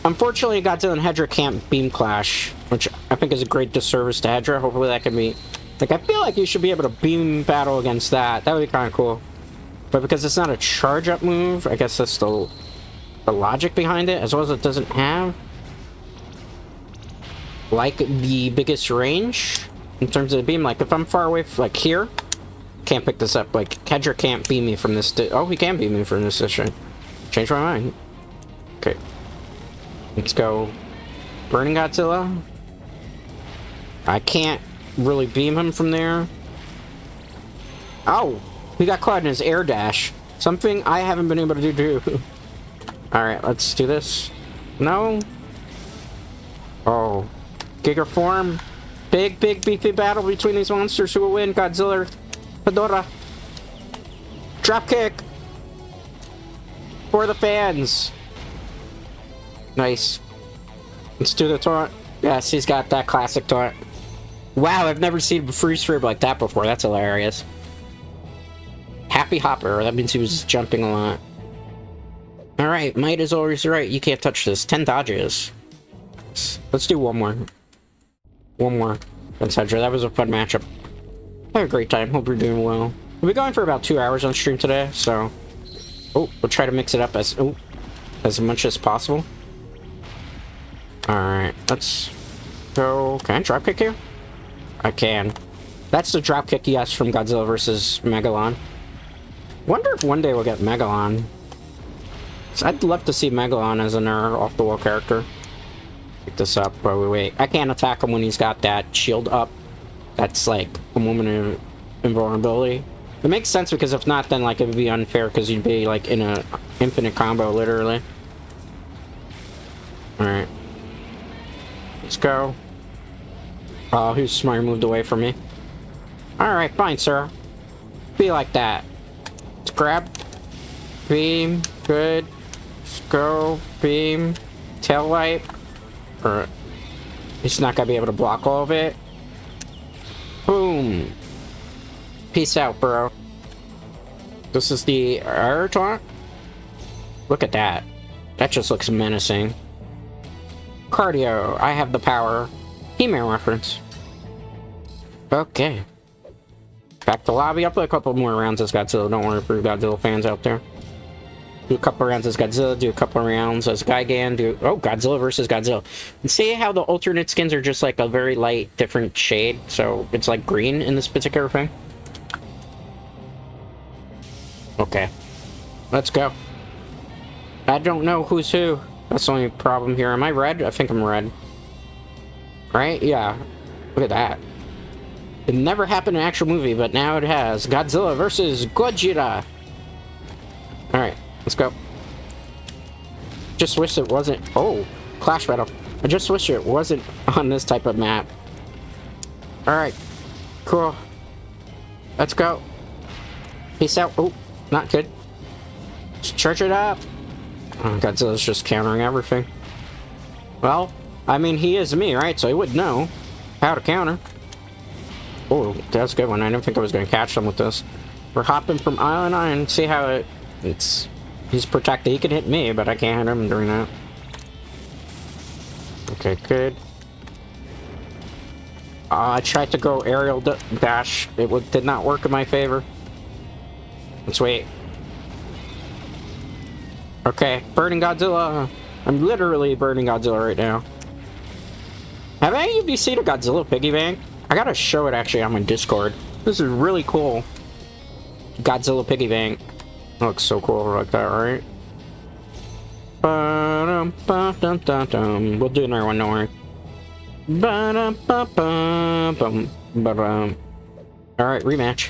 Unfortunately, Godzilla and Hedorah can't beam clash, which I think is a great disservice to Hedorah. Hopefully that can be... Like, I feel like you should be able to beam battle against that. That would be kind of cool. But because it's not a charge-up move, I guess that's the logic behind it, as well as it doesn't have, like, the biggest range in terms of the beam. Like, if I'm far away, like here, can't pick this up. Like, Hedorah can't beam me from this... Oh, he can beam me from this position. Change my mind. Okay. Let's go. Burning Godzilla. I can't really beam him from there. Oh! He got caught in his air dash. Something I haven't been able to do too. Alright, let's do this. No. Oh. Giga form. Big, beefy battle between these monsters. Who will win? Godzilla or Hedorah? Drop kick! For the fans! Nice. Let's do the taunt. Yes, he's got that classic taunt. Wow, I've never seen a freeze frame like that before. That's hilarious. Happy Hopper. That means he was jumping a lot. Alright, might is always right. You can't touch this. 10 dodges. Let's do one more. One more. That's Hedorah. That was a fun matchup. I had a great time. Hope you're doing well. We'll be going for about 2 hours on stream today, so... Oh, we'll try to mix it up as much as possible. Alright, let's go... Can I dropkick you? I can. That's the dropkick you asked from Godzilla vs. Megalon. Wonder if one day we'll get Megalon. So I'd love to see Megalon as an off-the-wall character. Pick this up. Oh, wait. I can't attack him when he's got that shield up. That's like a moment of invulnerability. It makes sense because if not, then like it would be unfair because you'd be like in a infinite combo, literally. Alright. Let's go. Oh, who's smart moved away from me? Alright, fine, sir. Be like that. Let's grab. Beam. Good. Let's go. Beam. Tail light. Or he's not gonna be able to block all of it. Boom. Peace out, bro. This is the air taunt. Look at that. That just looks menacing. Cardio. I have the power. He-Man reference. Okay. Back to lobby. I'll play a couple more rounds as Godzilla. Don't worry for Godzilla fans out there. Do a couple rounds as Godzilla. Do a couple rounds as Gigan. Do... Oh, Godzilla versus Godzilla. And see how the alternate skins are just like a very light, different shade. So it's like green in this particular thing. Okay. Let's go. I don't know who's who. That's the only problem here. Am I red? I think I'm red. Right? Yeah. Look at that. It never happened in an actual movie, but now it has. Godzilla versus Godzilla. Alright, let's go. Just wish it wasn't... Oh, Clash Battle. I just wish it wasn't on this type of map. Alright. Cool. Let's go. Peace out. Oh, not good. Let's charge it up. Oh, Godzilla's just countering everything. Well, I mean, he is me, right? So he would know how to counter. Oh, that's a good one. I didn't think I was going to catch them with this. We're hopping from island to island. See how it's... He's protected. He can hit me, but I can't hit him during that. Okay, good. I tried to go aerial dash. It did not work in my favor. Let's wait. Okay, burning Godzilla. I'm literally burning Godzilla right now. Have any of you seen a Godzilla piggy bank? I gotta show it actually on my Discord. This is really cool. Godzilla piggy bank. Looks so cool like that, right? We'll do another one, don't worry. Alright, rematch.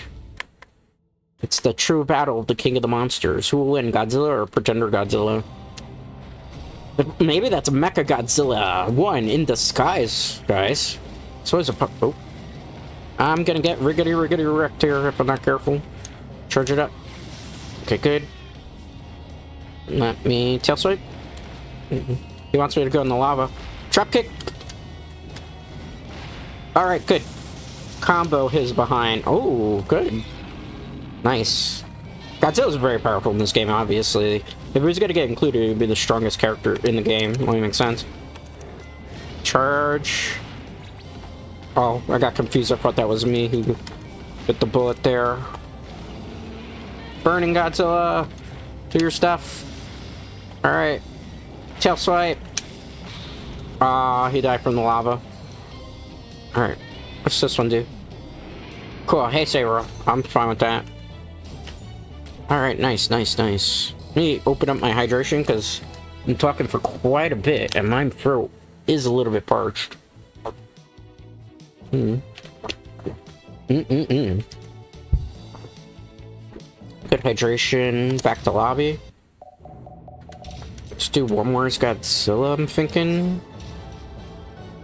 It's the true battle of the king of the monsters. Who will win, Godzilla or Pretender Godzilla? Maybe that's Mecha Godzilla 1 in disguise, guys. So is a... Oh, I'm gonna get riggedy wrecked here if I'm not careful. Charge it up. Okay, good. Let me tail swipe. He wants me to go in the lava. Drop kick. Alright, good. Combo his behind. Oh, good. Nice. Godzilla's very powerful in this game, obviously. If he was gonna get included, he'd be the strongest character in the game. Only makes sense. Charge. Oh, I got confused. I thought that was me who hit the bullet there. Burning Godzilla. Do your stuff. Alright. Tail swipe. He died from the lava. Alright. What's this one do? Cool. Hey, Saber. I'm fine with that. Alright, nice. Let me open up my hydration, because I'm talking for quite a bit, and my throat is a little bit parched. Good hydration. Back to lobby. Let's do one more as Godzilla, I'm thinking.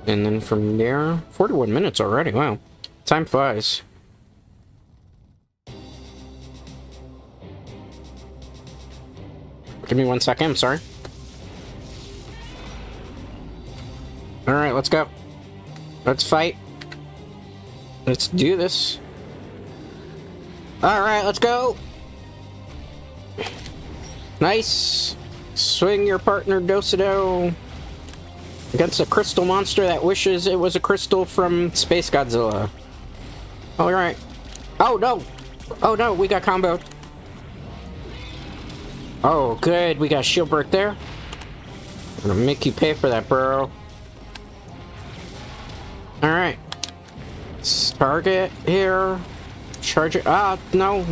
And then from there... 41 minutes already, wow. Time flies. Give me 1 second, I'm sorry. Alright, let's go. Let's fight. Let's do this. Alright, let's go! Nice! Swing your partner, Dosido! Against a crystal monster that wishes it was a crystal from Space Godzilla. Alright. Oh no! Oh no, we got comboed. Oh, good. We got shield break there. I'm gonna make you pay for that, bro. Alright. Target here. Charge it. Ah, no.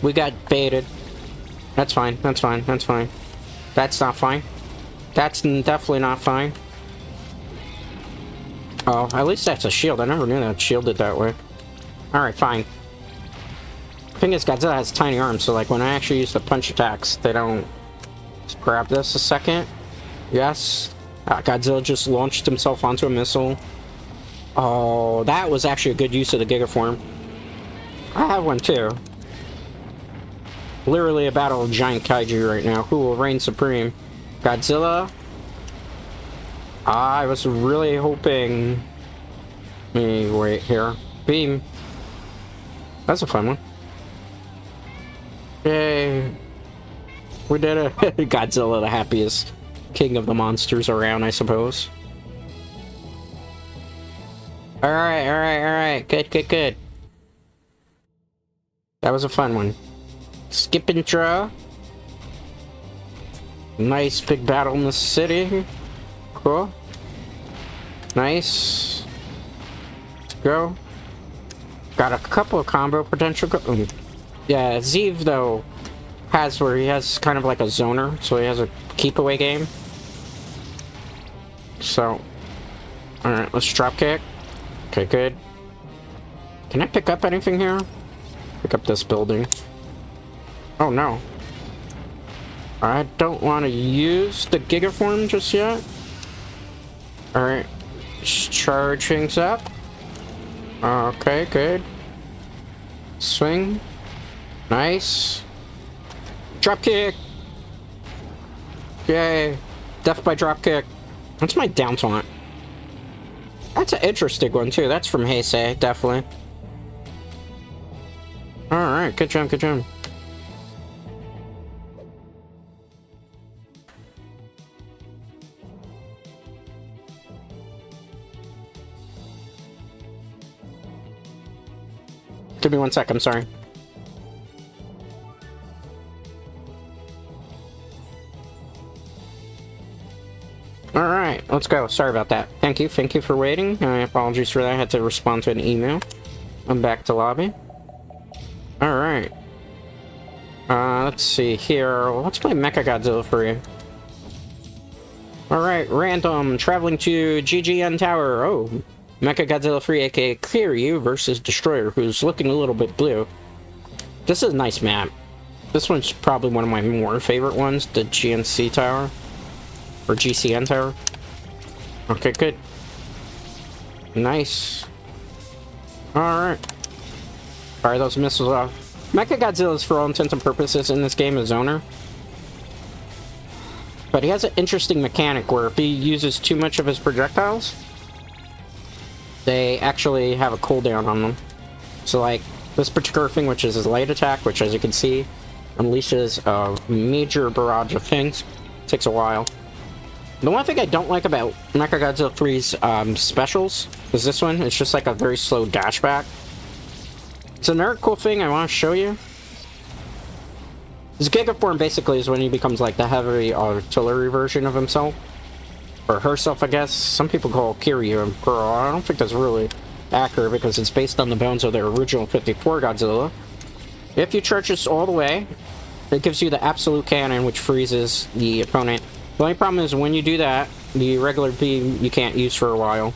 We got baited. That's fine. That's fine. That's fine. That's not fine. That's definitely not fine. Oh, at least that's a shield. I never knew that shielded that way. Alright, fine. Thing is, Godzilla has tiny arms, so like when I actually use the punch attacks, they don't... Let's grab this a second. Yes. Godzilla just launched himself onto a missile. Oh, that was actually a good use of the Giga form. I have one too. Literally a battle of giant kaiju right now. Who will reign supreme? Godzilla? I was really hoping... Let me wait here. Beam. That's a fun one. Yay. We did it. Godzilla, the happiest king of the monsters around, I suppose. Alright. Good. That was a fun one. Skip intro. Nice big battle in the city. Cool. Nice. Let's go. Got a couple of combo potential. Yeah, Zeev, though, has where he has kind of like a zoner, so he has a keep away game. So, alright, let's drop kick. Okay, good. Can I pick up anything here? Pick up this building. Oh no. I don't want to use the Giga form just yet. Alright. Charge things up. Okay, good. Swing. Nice. Drop kick. Yay. Death by drop kick. What's my down taunt? That's an interesting one too. That's from Heisei, definitely. Alright, good job. Give me 1 sec, I'm sorry. Alright, let's go. Sorry about that. Thank you for waiting. Apologies for that. I had to respond to an email. I'm back to lobby. Alright. Let's see here. Let's play Mecha Godzilla for you. Alright, random. Traveling to GGN Tower. Oh, Mecha Godzilla 3, aka Kiryu versus Destroyer, who's looking a little bit blue. This is a nice map. This one's probably one of my more favorite ones, the GNC Tower. Or GCN Tower. Okay, good. Nice. Alright. Fire those missiles off. Mechagodzilla is, for all intents and purposes, in this game, a zoner. But he has an interesting mechanic where if he uses too much of his projectiles, they actually have a cooldown on them. So, like, this particular thing, which is his light attack, which, as you can see, unleashes a major barrage of things. Takes a while. The one thing I don't like about Mechagodzilla 3's specials is this one. It's just like a very slow dashback. It's another cool thing I want to show you. His Gigaform basically is when he becomes like the heavy artillery version of himself. Or herself, I guess. Some people call Kiryu a girl. I don't think that's really accurate because it's based on the bones of their original 54 Godzilla. If you charge this all the way, it gives you the absolute cannon, which freezes the opponent. The only problem is when you do that, the regular beam you can't use for a while.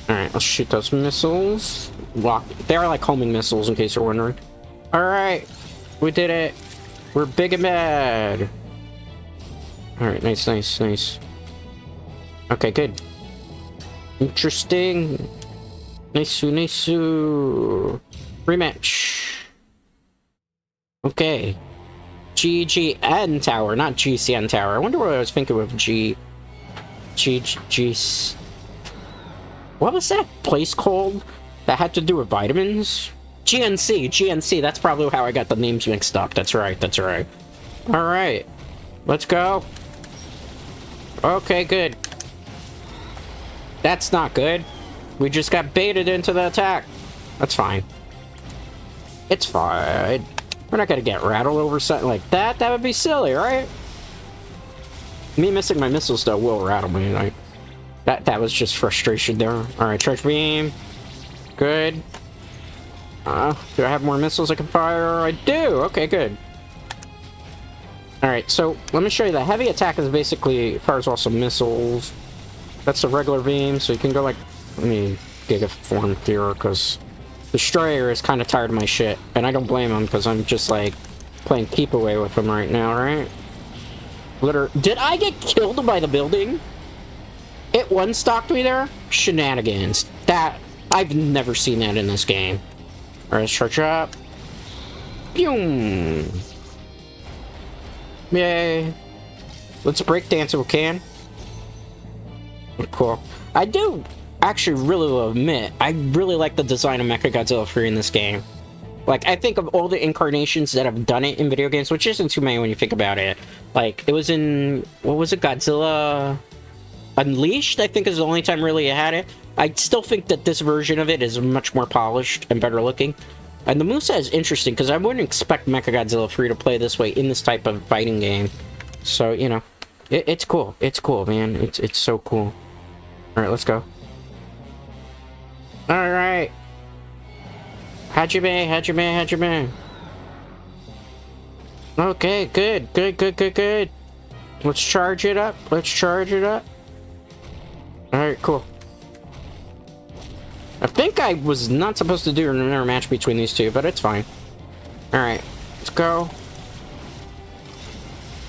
Alright, let's shoot those missiles. They are like homing missiles, in case you're wondering. Alright, we did it. We're big and bad. Alright, nice, nice, nice. Okay, good. Interesting. Nice, nice. Rematch. Okay. GGN Tower, not GCN Tower. I wonder what I was thinking with G. What was that place called that had to do with vitamins? GNC, that's probably how I got the names mixed up. That's right, that's right. Alright. Let's go. Okay, good. That's not good. We just got baited into the attack. That's fine. It's fine. We're not gonna get rattled over something like that. That would be silly, right? Me missing my missiles, though, will rattle me. Like, that was just frustration there. Alright, charge beam. Good. Do I have more missiles I can fire? I do! Okay, good. Alright, so let me show you. The heavy attack is basically fires off some missiles. That's the regular beam, so you can go like... Let me Gigaform here, because... Destroyer is kind of tired of my shit, and I don't blame him, because I'm just, like, playing keep away with him right now, right? Did I get killed by the building? It one-stocked me there? Shenanigans. That... I've never seen that in this game. Alright, let's charge up. Boom! Yay. Let's breakdance if we can. Cool. I do actually really admit, I really like the design of Mechagodzilla 3 in this game. Like, I think of all the incarnations that have done it in video games, which isn't too many when you think about it. Like, it was in... What was it? Godzilla... Unleashed, I think, is the only time really it had it. I still think that this version of it is much more polished and better looking. And the moveset is interesting, because I wouldn't expect Mechagodzilla 3 to play this way in this type of fighting game. So, you know, it's cool. It's cool, man. It's so cool. Alright, let's go. Alright. Hajime, Hajime, Hajime. Okay, good. Good. Let's charge it up. Alright, cool. I think I was not supposed to do another match between these two, but it's fine. Alright, let's go.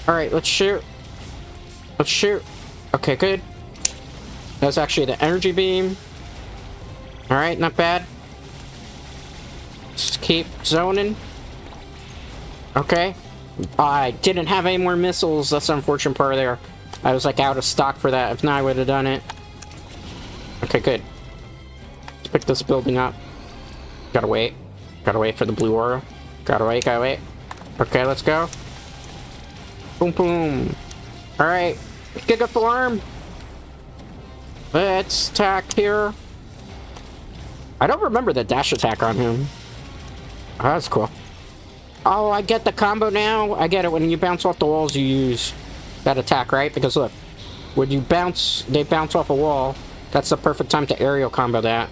Alright, let's shoot. Okay, good. That's actually the energy beam. Alright, not bad. Just keep zoning. Okay. I didn't have any more missiles. That's the unfortunate part there. I was like out of stock for that. If not, I would have done it. Okay, good. Let's pick this building up. Gotta wait for the blue aura. Gotta wait. Okay, let's go. Boom, boom. Alright. Gigaform. Let's attack here. I don't remember the dash attack on him. Oh, that's cool. Oh, I get the combo now. I get it. When you bounce off the walls, you use that attack, right? Because look, when you bounce, they bounce off a wall. That's the perfect time to aerial combo that.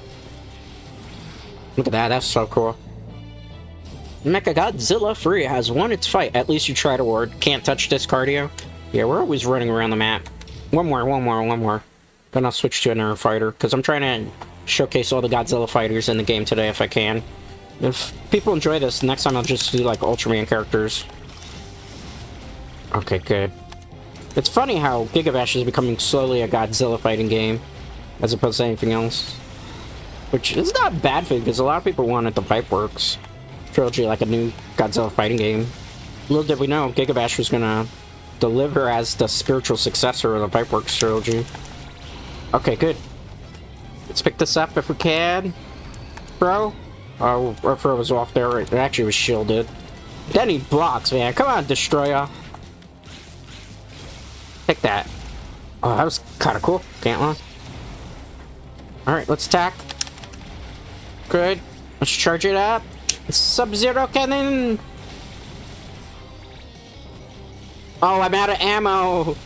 Look at that. That's so cool. Mechagodzilla 3 has won its fight. At least you tried, award. Can't touch this cardio. Yeah, we're always running around the map. One more. Then I'll switch to another fighter, because I'm trying to showcase all the Godzilla fighters in the game today if I can. If people enjoy this, next time I'll just do like Ultraman characters. Okay, good. It's funny how Gigabash is becoming slowly a Godzilla fighting game, as opposed to anything else. Which is not a bad thing, because a lot of people wanted the Pipeworks trilogy, like a new Godzilla fighting game. Little did we know, Gigabash was gonna deliver as the spiritual successor of the Pipeworks trilogy. Okay, good. Let's pick this up if we can. Bro? Oh, our throw was off there. It actually was shielded. Then he blocks, man. Come on, Destroyer. Take that. Oh, that was kind of cool. Can't lie. Alright, let's attack. Good. Let's charge it up. Sub-Zero Cannon! Oh, I'm out of ammo!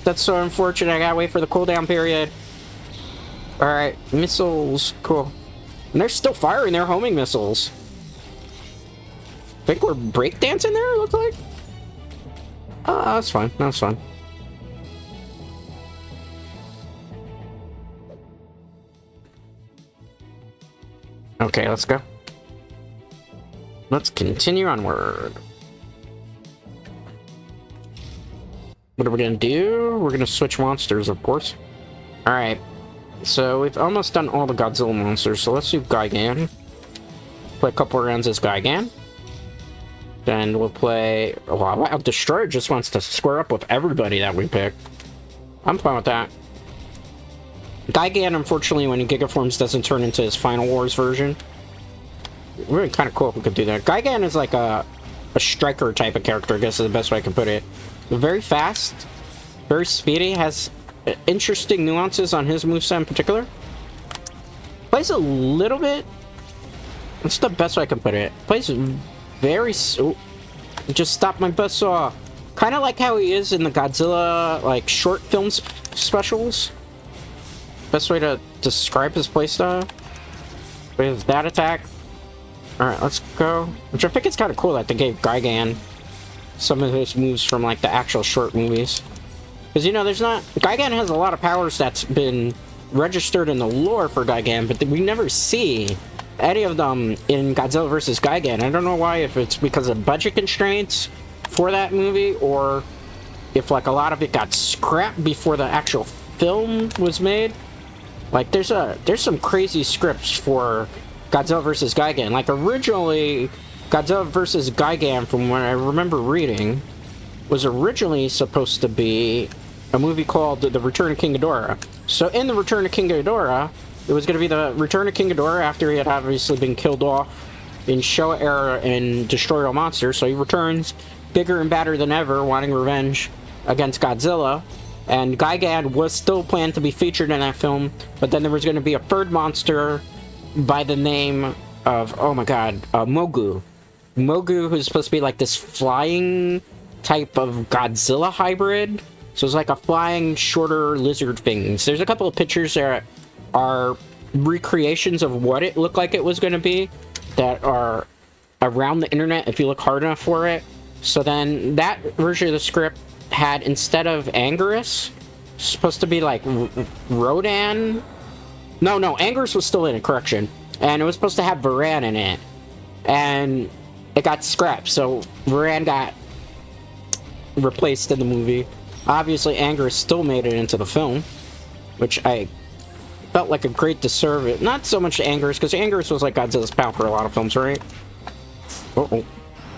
That's so unfortunate. I gotta wait for the cooldown period. Alright, missiles. Cool. And they're still firing their homing missiles. I think we're breakdancing there, it looks like. Oh, that's fine. That's fine. Okay, let's go. Let's continue onward. What are we gonna do? We're gonna switch monsters, of course. Alright. So we've almost done all the Godzilla monsters, so let's do Gigan. Play a couple rounds as Gigan. Then we'll play... Oh, wow, Destroyer just wants to square up with everybody that we pick. I'm fine with that. Gigan, unfortunately, when he Gigaforms, doesn't turn into his Final Wars version. Really kind of cool if we could do that. Gigan is like a striker type of character, I guess is the best way I can put it. Very fast, very speedy, has interesting nuances on his moveset in particular. Plays a little bit... That's the best way I can put it. Plays very... Oh, just stopped my buzzsaw. Kind of like how he is in the Godzilla, like, short film specials. Best way to describe his playstyle. With that attack. Alright, let's go. Which I think it's kind of cool that they gave Gigan some of his moves from, like, the actual short movies. Because, you know, there's not... Gigan has a lot of powers that's been registered in the lore for Gigan, but we never see any of them in Godzilla vs. Gigan. I don't know why, if it's because of budget constraints for that movie, or if, like, a lot of it got scrapped before the actual film was made. Like, there's some crazy scripts for Godzilla vs. Gigan. Like, originally, Godzilla vs. Gigan, from what I remember reading, was originally supposed to be a movie called The Return of King Ghidorah. So in The Return of King Ghidorah, it was going to be the Return of King Ghidorah after he had obviously been killed off in Showa era and Destroy All Monsters. So he returns bigger and badder than ever, wanting revenge against Godzilla. And Gigan was still planned to be featured in that film, but then there was going to be a third monster by the name of, oh my god, Mogu. Mogu, who's supposed to be like this flying type of Godzilla hybrid. So it's like a flying, shorter lizard things. There's a couple of pictures that are recreations of what it looked like it was going to be that are around the internet if you look hard enough for it. So then that version of the script had, instead of Anguirus, supposed to be like Rodan. No, Anguirus was still in it, correction. And it was supposed to have Varan in it. And it got scrapped, so Varan got replaced in the movie. Obviously, Anguirus still made it into the film, which I felt like a great disservice. Not so much Anguirus, because Anguirus was like Godzilla's pal for a lot of films, right? Uh-oh.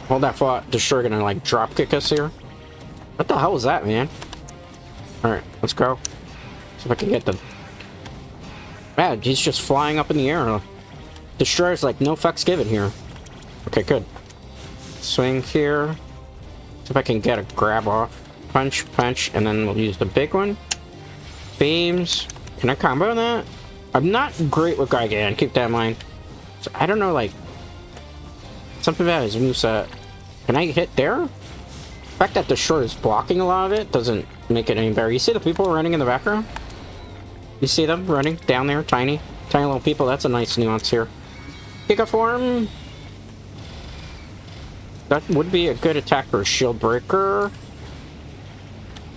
Hold that thought. Destroyer gonna, like, drop kick us here. What the hell was that, man? Alright, let's go. See if I can get the... Man, he's just flying up in the air. Destroyer's like, no fucks given here. Okay, good. Swing here. See if I can get a grab off. Punch, punch, and then we'll use the big one. Beams. Can I combo that? I'm not great with Gigan, keep that in mind. So, I don't know, like... Something about his moveset. Can I hit there? The fact that Destroyer is blocking a lot of it doesn't make it any better. You see the people running in the background? You see them running down there? Tiny little people. That's a nice nuance here. Gigaform. That would be a good attack for a shield breaker.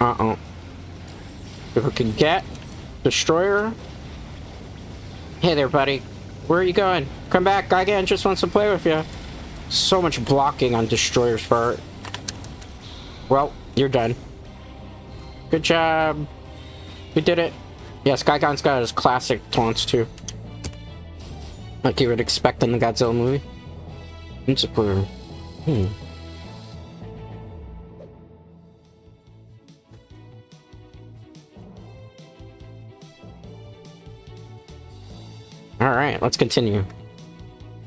Uh-oh. If we can get Destroyer. Hey there, buddy. Where are you going? Come back. Gigan just wants to play with you. So much blocking on Destroyer's part. Well, you're done. Good job. We did it. Yes, Gigan's got his classic taunts, too. Like you would expect in the Godzilla movie. Interpreter. Alright, let's continue.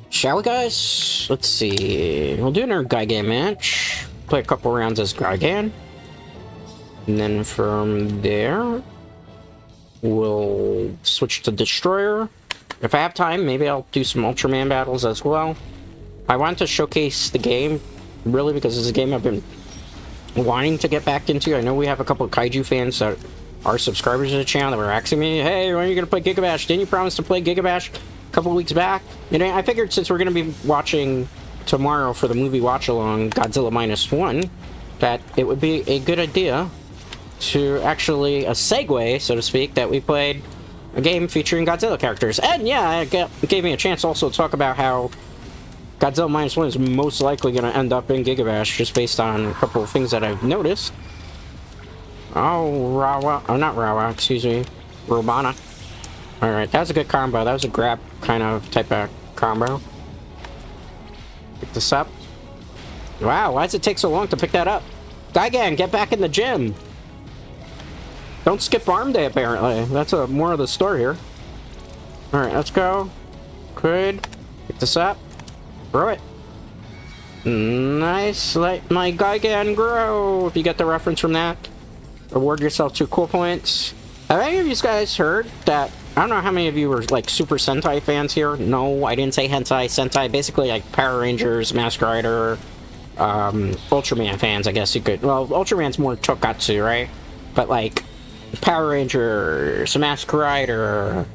Shall we, guys? Let's see. We'll do another Gigan match. Play a couple rounds as Gigan. And then from there, we'll switch to Destroyer. If I have time, maybe I'll do some Ultraman battles as well. I want to showcase the game, really, because it's a game I've been wanting to get back into. I know we have a couple of Kaiju fans that are subscribers to the channel that were asking me, hey, when are you going to play Gigabash? Didn't you promise to play Gigabash a couple of weeks back? And I figured since we're going to be watching tomorrow for the movie watch-along Godzilla -1, that it would be a good idea to actually, a segue, so to speak, that we played a game featuring Godzilla characters. And yeah, it gave me a chance also to talk about how Godzilla -1 is most likely going to end up in Gigabash, just based on a couple of things that I've noticed. Oh, Rawa. Oh, not Rawa, excuse me. Robana. Alright, that was a good combo. That was a grab kind of type of combo. Pick this up. Wow, why does it take so long to pick that up? Gigan, get back in the gym! Don't skip arm day, apparently. That's more of the story here. Alright, let's go. Good. Pick this up. Throw it. Nice. Let my Gigan grow. If you get the reference from that. Award yourself 2 cool points. Have any of you guys heard that? I don't know how many of you were like Super Sentai fans here. No, I didn't say hentai. Sentai, basically like Power Rangers, Mask Rider, Ultraman fans, I guess you could. Well, Ultraman's more Tokatsu, right? But like Power Rangers, Mask Rider,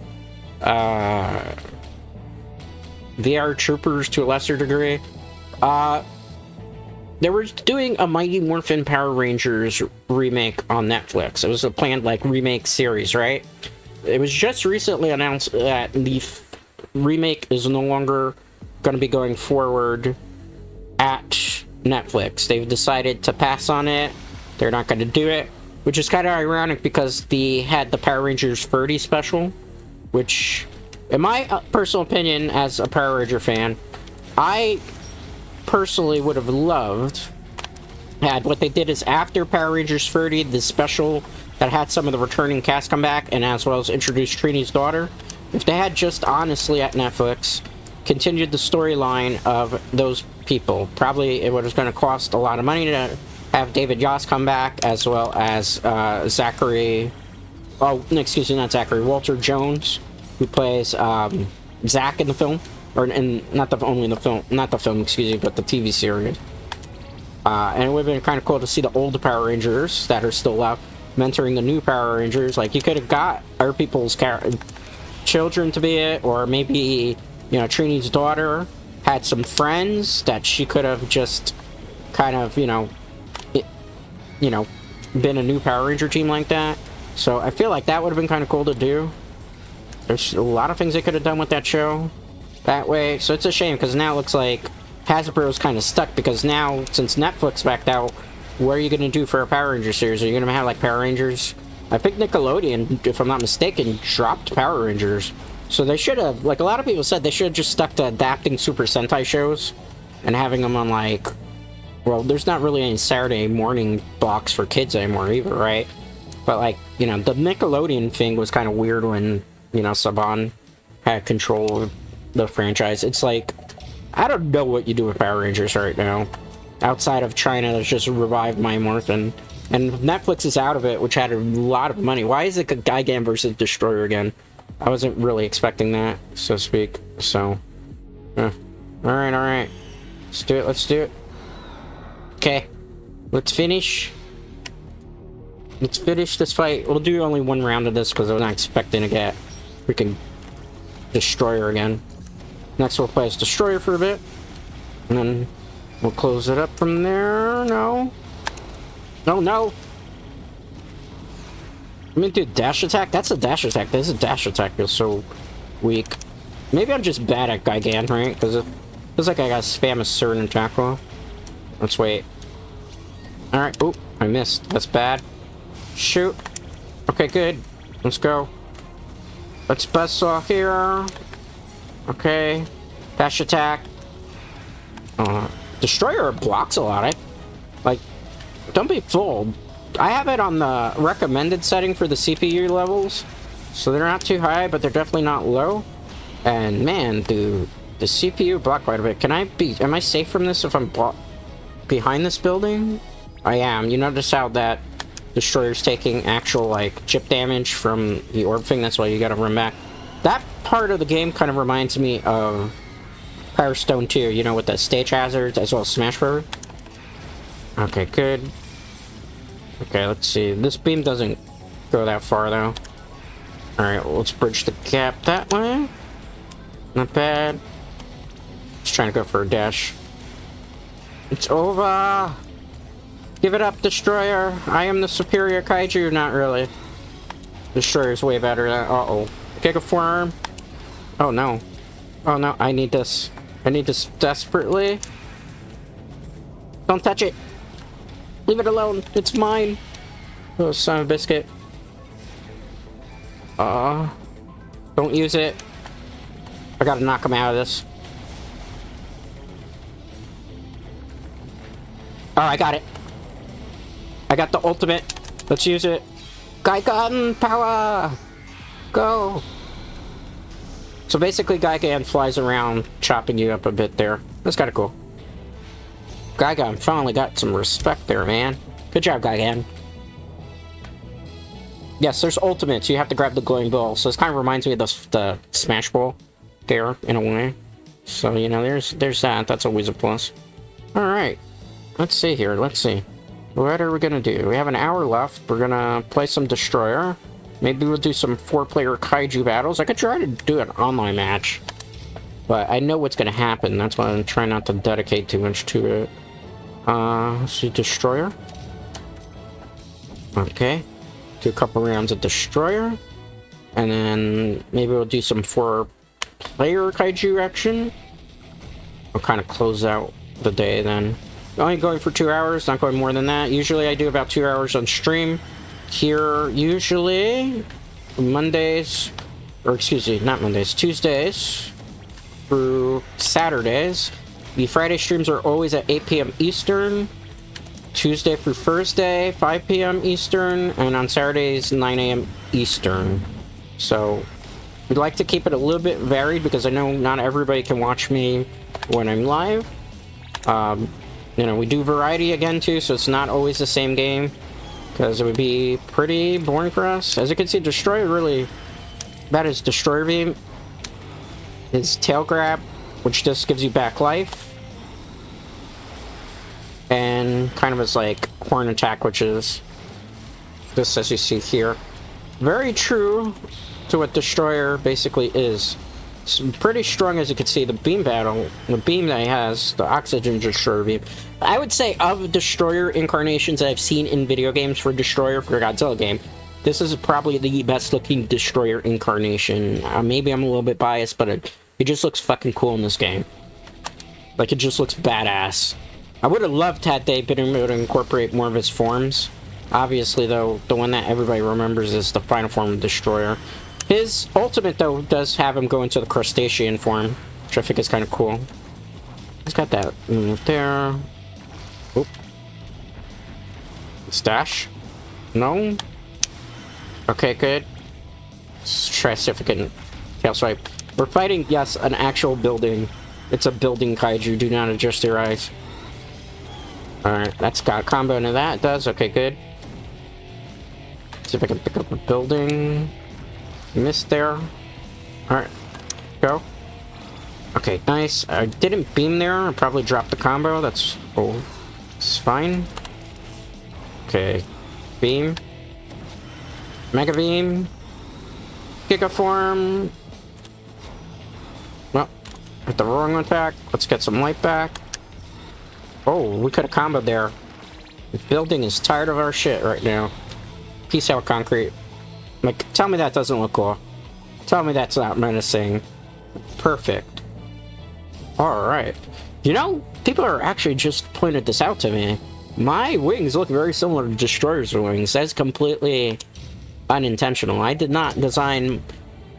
VR Troopers to a lesser degree. They were doing a Mighty Morphin Power Rangers remake on Netflix. It was a planned, like, remake series, right? It was just recently announced that the remake is no longer going to be going forward at Netflix. They've decided to pass on it. They're not going to do it, which is kind of ironic because they had the Power Rangers 30 special, which, in my personal opinion, as a Power Ranger fan, I personally would have loved had what they did is after Power Rangers 30, the special that had some of the returning cast come back and as well as introduce Trini's daughter. If they had just honestly at Netflix continued the storyline of those people, probably it was going to cost a lot of money to have David Yost come back as well as Zachary. Oh, excuse me, not Zachary. Walter Jones, who plays Zack in the film. Or in not the only in the film, not the film, excuse me, but the TV series. And it would have been kind of cool to see the old Power Rangers that are still left mentoring the new Power Rangers. Like you could have got other people's children to be it, or maybe Trini's daughter had some friends that she could have just kind of been a new Power Ranger team like that. So I feel like that would have been kind of cool to do. There's a lot of things they could have done with that show that way. So it's a shame because now it looks like Hasbro's kind of stuck because now since Netflix backed out, what are you going to do for a Power Ranger series? Are you going to have like Power Rangers? I think Nickelodeon, if I'm not mistaken, dropped Power Rangers. So they should have, like a lot of people said, they should have just stuck to adapting Super Sentai shows and having them on like, well, there's not really any Saturday morning blocks for kids anymore either, right? But like, the Nickelodeon thing was kind of weird when, Saban had control of the franchise. It's like, I don't know what you do with Power Rangers right now outside of trying to just revive Mighty Morphin, and Netflix is out of it, which had a lot of money. Why is it Gigan versus Destroyer again? I wasn't really expecting that, so to speak. So all right, let's do it. Okay, let's finish this fight. We'll do only one round of this because I'm not expecting to get freaking Destroyer again. Next we'll play as Destroyer for a bit, and then we'll close it up from there. No. I'm gonna do dash attack. That's a dash attack. This is a dash attack. Feels so weak. Maybe I'm just bad at Gigan, right? Because it feels like I gotta spam a certain attack roll. Let's wait. Alright. Oh, I missed. That's bad. Shoot. Okay, good. Let's go. Let's buzz off here. Okay. Dash attack. Destroyer blocks a lot. Like, don't be fooled. I have it on the recommended setting for the CPU levels, so they're not too high, but they're definitely not low. And man, dude, the CPU blocked quite a bit. Am I safe from this if I'm behind this building? I am. You notice how that destroyer's taking actual, like, chip damage from the orb thing? That's why you gotta run back. That part of the game kind of reminds me of Power Stone 2, you know, with the stage hazards as well as Smash Bros. Okay, good. Okay, let's see. This beam doesn't go that far, though. Alright, let's bridge the gap that way. Not bad. Just trying to go for a dash. It's over! Give it up, Destroyer! I am the superior kaiju, not really. Destroyer's way better than— uh-oh. Gigaform! Oh no. Oh no, I need this. I need this desperately. Don't touch it! Leave it alone! It's mine! Oh, son of a biscuit. Don't use it. I gotta knock him out of this. Oh, I got it. I got the ultimate. Let's use it. Gigan power! Go! So basically, Gigan flies around, chopping you up a bit there. That's kinda cool. Gigan finally got some respect there, man. Good job, Gigan. Yes, there's ultimates. You have to grab the glowing ball. So this kind of reminds me of the Smash Ball there, in a way. So, you know, there's that. That's always a plus. Alright. Let's see here. Let's see. What are we gonna do? We have an hour left. We're gonna play some Destroyer. Maybe we'll do some 4-player kaiju battles. I could try to do an online match. But I know what's gonna happen. That's why I'm trying not to dedicate too much to it. Let's see, Destroyer. Okay. Do a couple rounds of Destroyer. And then maybe we'll do some 4-player kaiju action. I'll kind of close out the day then. Only going for 2 hours, not going more than that. Usually I do about 2 hours on stream. Here, usually, Mondays, or excuse me, not Mondays, Tuesdays through Saturdays. The Friday streams are always at 8 p.m. Eastern. Tuesday through Thursday, 5 p.m. Eastern. And on Saturdays, 9 a.m. Eastern. So, we'd like to keep it a little bit varied because I know not everybody can watch me when I'm live. You know, we do variety again too, so it's not always the same game. Because it would be pretty boring for us. As you can see, Destroyer really... That is Destroyer Beam. His tail grab, which just gives you back life. And kind of his, like, horn attack, which is... This, as you see here. Very true to what Destroyer basically is. It's pretty strong, as you can see. The beam battle, the beam that he has, the Oxygen Destroyer Beam. I would say of Destroyer incarnations that I've seen in video games for Destroyer for a Godzilla game, this is probably the best looking Destroyer incarnation. Maybe I'm a little bit biased, but it just looks fucking cool in this game. Like, it just looks badass. I would have loved had they been able to incorporate more of his forms. Obviously, though, the one that everybody remembers is the final form of Destroyer. His ultimate, though, does have him go into the crustacean form, which I think is kind of cool. He's got that move there. Oop. Stash? No? Okay, good. Let's try to see if we can tail swipe. We're fighting, yes, an actual building. It's a building kaiju. Do not adjust your eyes. Alright, that's got a combo into that. It does. Okay, good. See if I can pick up a building. Missed there. Alright. Go. Okay, nice. I didn't beam there. I probably dropped the combo. That's... Oh. It's fine. Okay. Beam. Mega Beam. Gigaform. Well, hit the wrong attack. Let's get some light back. Oh, we could have comboed there. The building is tired of our shit right now. Peace out, Concrete. Like, tell me that doesn't look cool. Tell me that's not menacing. Perfect. Alright. You know, people are actually just pointed this out to me. My wings look very similar to Destroyer's wings. That's completely unintentional. I did not design...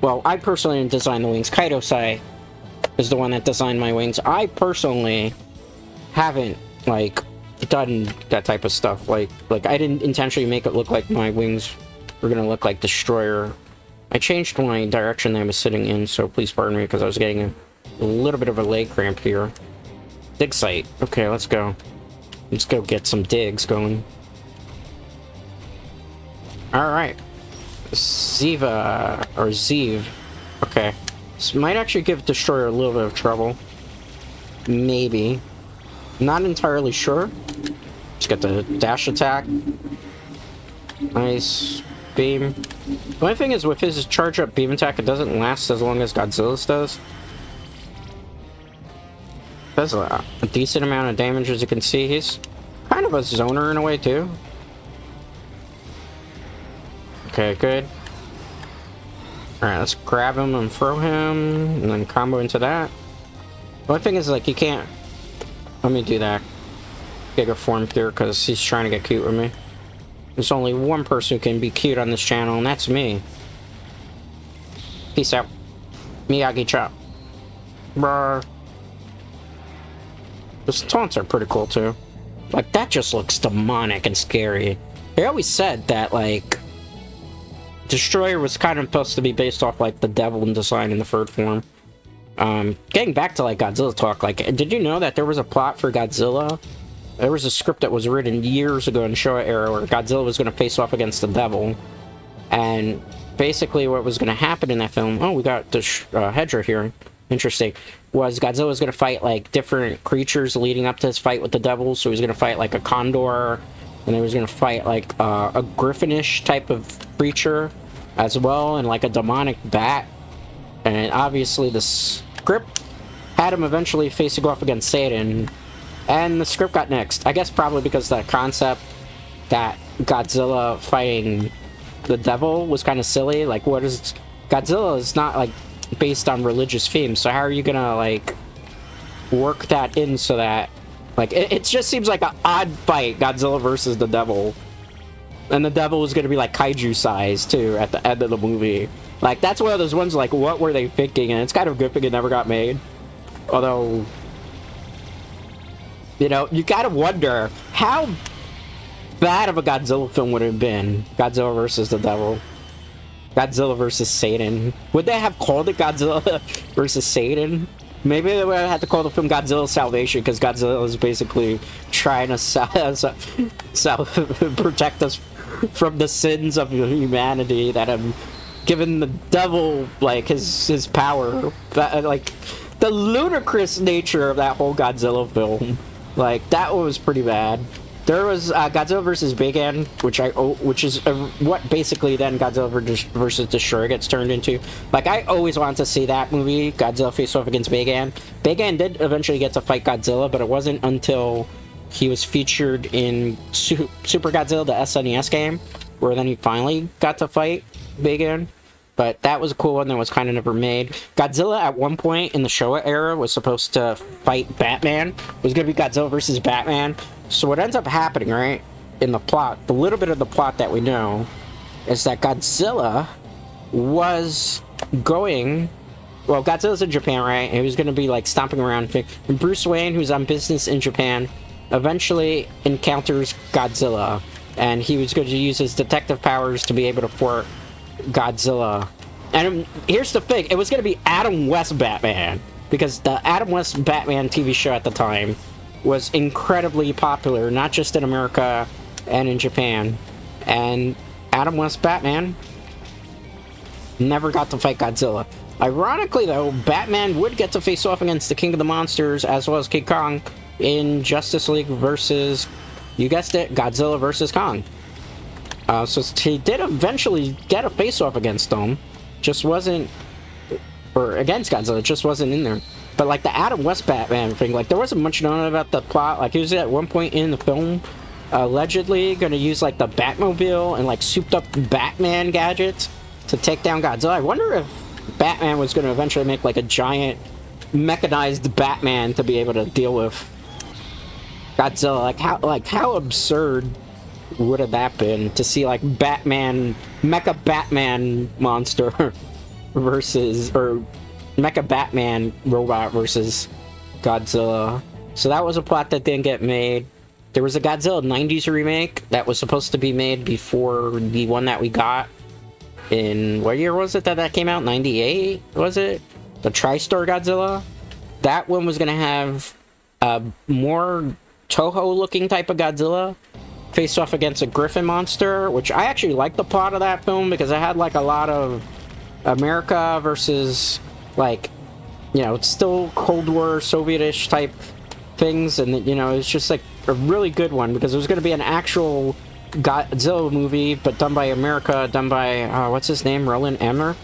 Well, I personally didn't design the wings. Kaito-sai is the one that designed my wings. I personally haven't, like, done that type of stuff. Like I didn't intentionally make it look like my wings were gonna look like Destroyer. I changed my direction that I was sitting in, so please pardon me, because I was getting a little bit of a leg cramp here. Dig site. Okay, let's go. Let's go get some digs going. Alright. Ziva, or Zeev. Okay. This might actually give Destroyer a little bit of trouble. Maybe. Not entirely sure. Let's get the dash attack. Nice. Beam. The only thing is, with his charge up beam attack, it doesn't last as long as Godzilla's does. Does a decent amount of damage, as you can see. He's kind of a zoner in a way, too. Okay, good. Alright, let's grab him and throw him, and then combo into that. The only thing is, like, you can't... Let me do that. Giga form here, because he's trying to get cute with me. There's only one person who can be cute on this channel, and that's me. Peace out. Miyagi chop. Brr. Those taunts are pretty cool, too. Like, that just looks demonic and scary. They always said that, like... Destroyer was kind of supposed to be based off, like, the devil in design in the third form. Getting back to, like, Godzilla talk, like, did you know that there was a plot for Godzilla? There was a script that was written years ago in Showa era where Godzilla was going to face off against the devil. And basically what was going to happen in that film... Oh, we got the Hedorah here. Interesting. Was Godzilla was going to fight, like, different creatures leading up to his fight with the devil. So he was going to fight, like, a condor. And he was going to fight, like, a griffinish type of creature as well. And, like, a demonic bat. And obviously the script had him eventually facing off against Satan. And the script got nixed. I guess probably because the concept that Godzilla fighting the devil was kind of silly. Like, what is... Godzilla is not, like, based on religious themes. So how are you gonna, like, work that in so that... Like, it just seems like an odd fight, Godzilla versus the devil. And the devil was gonna be, like, kaiju size, too, at the end of the movie. Like, that's one of those ones, like, what were they thinking? And it's kind of a good thing it never got made. Although... You know, you gotta wonder how bad of a Godzilla film would it have been. Godzilla versus the devil. Godzilla versus Satan. Would they have called it Godzilla versus Satan? Maybe they would have had to call the film Godzilla Salvation, because Godzilla is basically trying to protect us from the sins of humanity that have given the devil, like, his power. Like, the ludicrous nature of that whole Godzilla film. Like, that one was pretty bad. There was Godzilla vs. Bagan, which is what basically then Godzilla vs. Destroyer gets turned into. Like, I always wanted to see that movie, Godzilla face off against Bagan. Bagan did eventually get to fight Godzilla, but it wasn't until he was featured in Super Godzilla, the SNES game, where then he finally got to fight Bagan. But that was a cool one that was kind of never made. Godzilla, at one point in the Showa era, was supposed to fight Batman. It was going to be Godzilla versus Batman. So what ends up happening, right, in the plot, the little bit of the plot that we know, is that Godzilla was going... Well, Godzilla's in Japan, right? He was going to be, like, stomping around. And Bruce Wayne, who's on business in Japan, eventually encounters Godzilla. And he was going to use his detective powers to be able to thwart Godzilla. And here's the thing, it was going to be Adam West Batman, because the Adam West Batman TV show at the time was incredibly popular, not just in America and in Japan. And Adam West Batman never got to fight Godzilla. Ironically, though, Batman would get to face off against the King of the Monsters as well as King Kong in Justice League versus, you guessed it, Godzilla versus Kong. So he did eventually get a face-off against them, just wasn't, or against Godzilla, just wasn't in there. But, like, the Adam West Batman thing, like, there wasn't much known about the plot. Like, he was at one point in the film, allegedly gonna use, like, the Batmobile and, like, souped-up Batman gadgets to take down Godzilla. I wonder if Batman was gonna eventually make, like, a giant mechanized Batman to be able to deal with Godzilla. Like, how absurd would have that been to see, like, Batman, Mecha Batman monster versus, or Mecha Batman robot versus Godzilla. So that was a plot that didn't get made. There was a Godzilla 90s remake that was supposed to be made before the one that we got in... What year was it that came out? 98, was it? The TriStar Godzilla? That one was going to have a more Toho-looking type of Godzilla face off against a Griffin monster, which I actually liked the plot of that film because it had, like, a lot of America versus, like, you know, it's still Cold War, Soviet-ish type things, and, you know, it's just, like, a really good one because it was going to be an actual Godzilla movie, but done by America, done by, what's his name, Roland Emmer.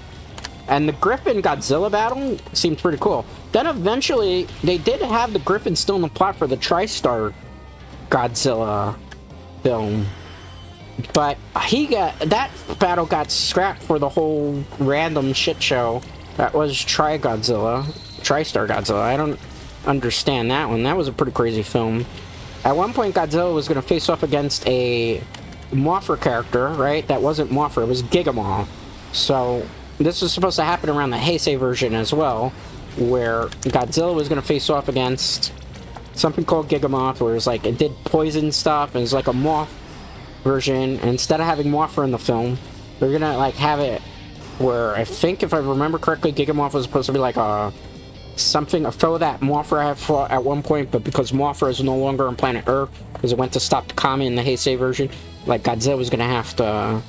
And the Griffin Godzilla battle seemed pretty cool. Then eventually, they did have the Griffin still in the plot for the TriStar Godzilla film. But that battle got scrapped for the whole random shit show that was TriStar Godzilla. I don't understand that one. That was a pretty crazy film. At one point, Godzilla was going to face off against a Mothra character, right? That wasn't Mothra, it was Gigabash. So this was supposed to happen around the Heisei version as well, where Godzilla was going to face off against something called Gigamoth, where it's like it did poison stuff, and it's like a moth version. And instead of having Mothra in the film, they're going to like have it where I think, if I remember correctly, Gigamoth was supposed to be like a foe that Mothra had fought at one point, but because Mothra is no longer on planet Earth, because it went to stop the comet in the Heisei version, like Godzilla was going to have to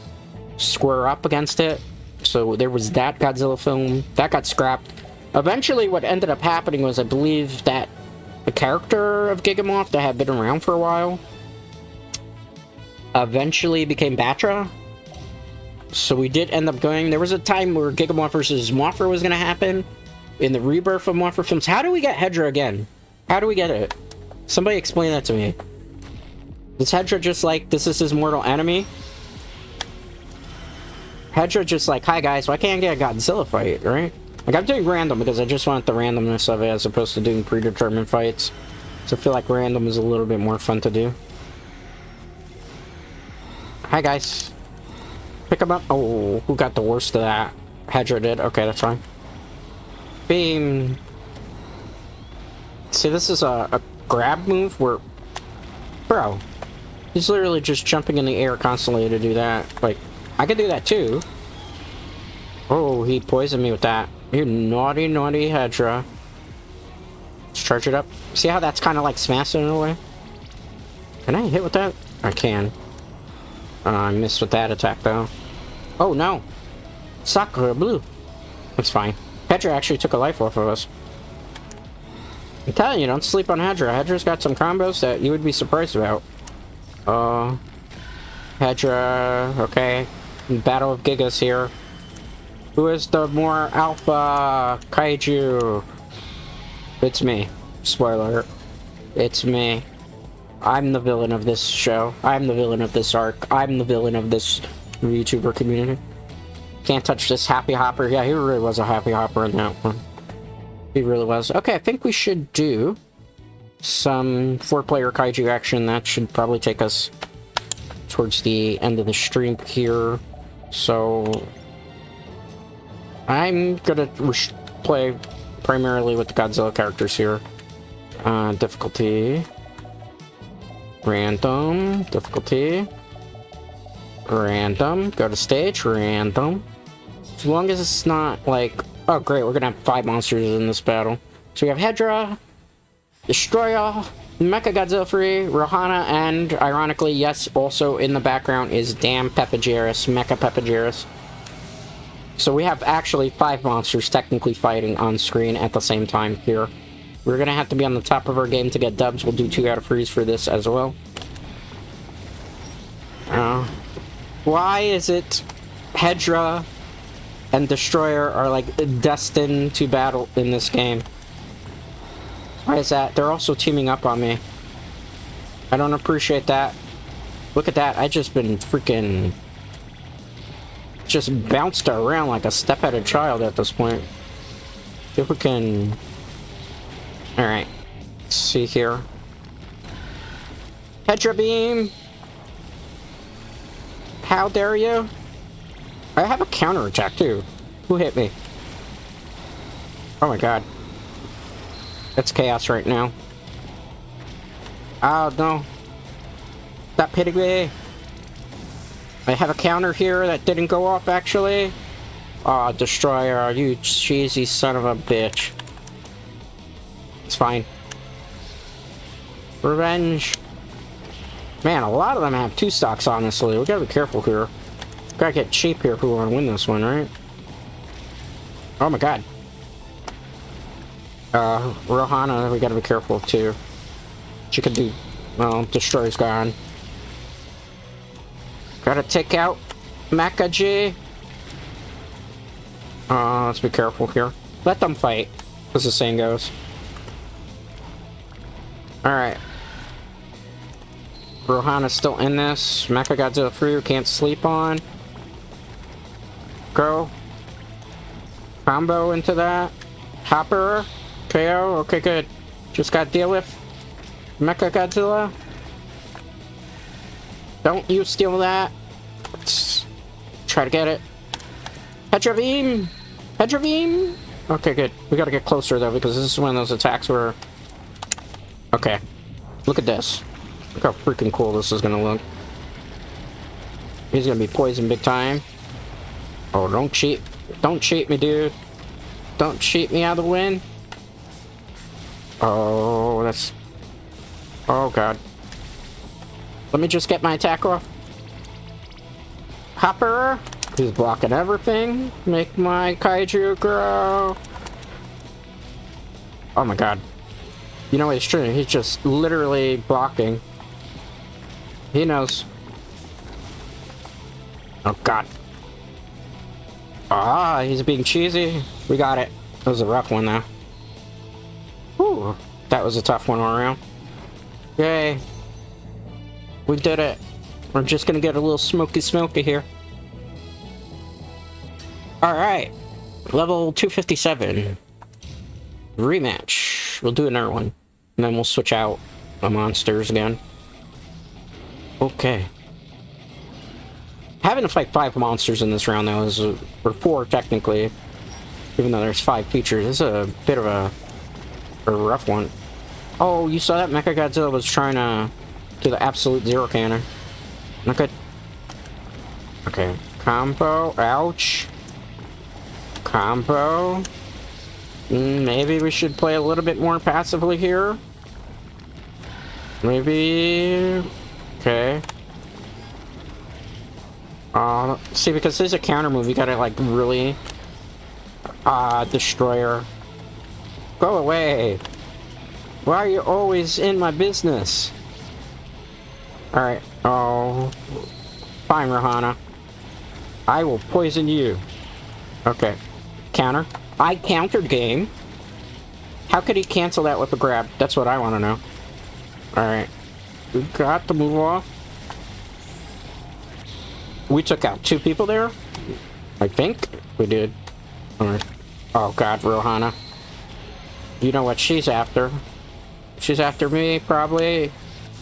square up against it. So there was that Godzilla film. That got scrapped. Eventually, what ended up happening was, I believe that the character of Gigamoth that had been around for a while eventually became Batra. So we did end up going... There was a time where Gigamoth versus Mothra was going to happen in the rebirth of Mothra films. How do we get Hedorah again? How do we get it? Somebody explain that to me. Is Hedorah just like, this is his mortal enemy? Hedorah just like, hi guys, why can't I get a Godzilla fight, right? Like, I'm doing random because I just want the randomness of it as opposed to doing predetermined fights. So I feel like random is a little bit more fun to do. Hi guys. Pick him up. Oh, who got the worst of that? Hedorah did. Okay, that's fine. Beam. See, this is a grab move where... Bro. He's literally just jumping in the air constantly to do that. Like, I could do that too. Oh, he poisoned me with that. You naughty, naughty Hedorah. Let's charge it up. See how that's kind of like smashing in a way? Can I hit with that? I can. I missed with that attack though. Oh no! Sakura blue. That's fine. Hedorah actually took a life off of us. I'm telling you, don't sleep on Hedorah. Hedorah's got some combos that you would be surprised about. Hedorah, okay. Battle of Gigas here. Who is the more alpha kaiju? It's me. Spoiler. It's me. I'm the villain of this show. I'm the villain of this arc. I'm the villain of this VTuber community. Can't touch this happy hopper. Yeah, he really was a happy hopper in that one. He really was. Okay, I think we should do some 4-player kaiju action. That should probably take us towards the end of the stream here. So I'm gonna play primarily with the Godzilla characters here. Difficulty. Random. Difficulty. Random. Go to stage. Random. As long as it's not like... Oh, great. We're gonna have 5 monsters in this battle. So we have Hedorah, Destroyer, Mechagodzilla Free, Rohana, and, ironically, yes, also in the background is damn Pepageris, Mecha Pepageris. So we have actually 5 monsters technically fighting on screen at the same time here. We're gonna have to be on the top of our game to get dubs. We'll do 2 out of 3s for this as well. Why is it Hedorah and Destroyer are like destined to battle in this game? Why is that? They're also teaming up on me. I don't appreciate that. Look at that. I just been freaking... just bounced around like a step-headed child at this point. If we can... Alright. Let's see here. Hedorah beam! How dare you? I have a counterattack too. Who hit me? Oh my god. It's chaos right now. Oh no. Stop hitting me. I have a counter here that didn't go off actually. Aw, Destroyer, you cheesy son of a bitch. It's fine. Revenge. Man, a lot of them have 2 stocks, honestly. We gotta be careful here. Gotta get cheap here if we want to win this one, right? Oh my god. Rohana, we gotta be careful too. She could do... Well, Destroyer's gone. Gotta take out Mecha G. Let's be careful here. Let them fight, as the saying goes. Alright. Rohana's still in this. Mecha Godzilla 3 we can't sleep on. Go. Combo into that. Hopper. KO. Okay, good. Just gotta deal with Mecha Godzilla. Don't you steal that. Let's try to get it. Hedorah Beam! Hedorah Beam! Okay, good. We gotta get closer, though, because this is one of those attacks where... Okay. Look at this. Look how freaking cool this is gonna look. He's gonna be poisoned big time. Oh, don't cheat. Don't cheat me, dude. Don't cheat me out of the win. Oh, that's... Oh, God. Let me just get my attack off. Hopper! He's blocking everything. Make my kaiju grow. Oh my god. You know it's true. He's just literally blocking. He knows. Oh god. Ah, he's being cheesy. We got it. That was a rough one though. Whew. That was a tough one all around. Yay. We did it. We're just gonna get a little smoky here. Alright. Level 257. Rematch. We'll do another one. And then we'll switch out the monsters again. Okay. Having to fight 5 monsters in this round though is or 4 technically. Even though there's 5 features. It's a bit of a rough one. Oh, you saw that Mechagodzilla was trying to do the absolute zero cannon. Not good. Okay. Combo. Ouch. Combo. Maybe we should play a little bit more passively here. Maybe. Okay. See, because there's a counter move, you gotta like really. Destroyer. Go away. Why are you always in my business? Alright. Oh. Fine, Rohana. I will poison you. Okay. Counter. I countered game. How could he cancel that with a grab? That's what I want to know. Alright. We got the move off. We took out 2 people there. I think we did. Alright. Oh god, Rohana. You know what she's after. She's after me, probably.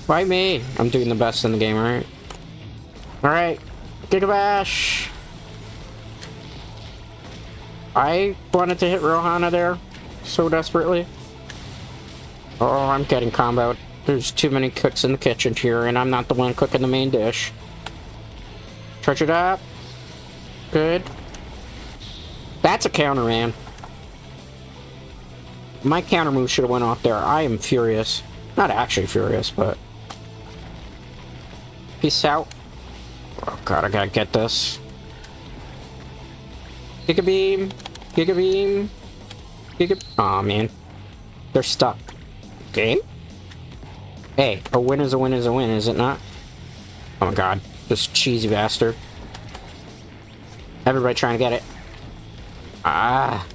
Why me? I'm doing the best in the game, right? Alright. Gigabash. I wanted to hit Rohana there so desperately. Oh, I'm getting comboed. There's too many cooks in the kitchen here, and I'm not the one cooking the main dish. Charge it up. Good. That's a counter, man. My counter move should have went off there. I am furious. Not actually furious, but... Peace out. Oh god, I gotta get this. Giga Beam. Giga Beam. Giga... Aw, man. They're stuck. Game? Hey, a win is a win is a win, is it not? Oh my god. This cheesy bastard. Everybody trying to get it. Ah.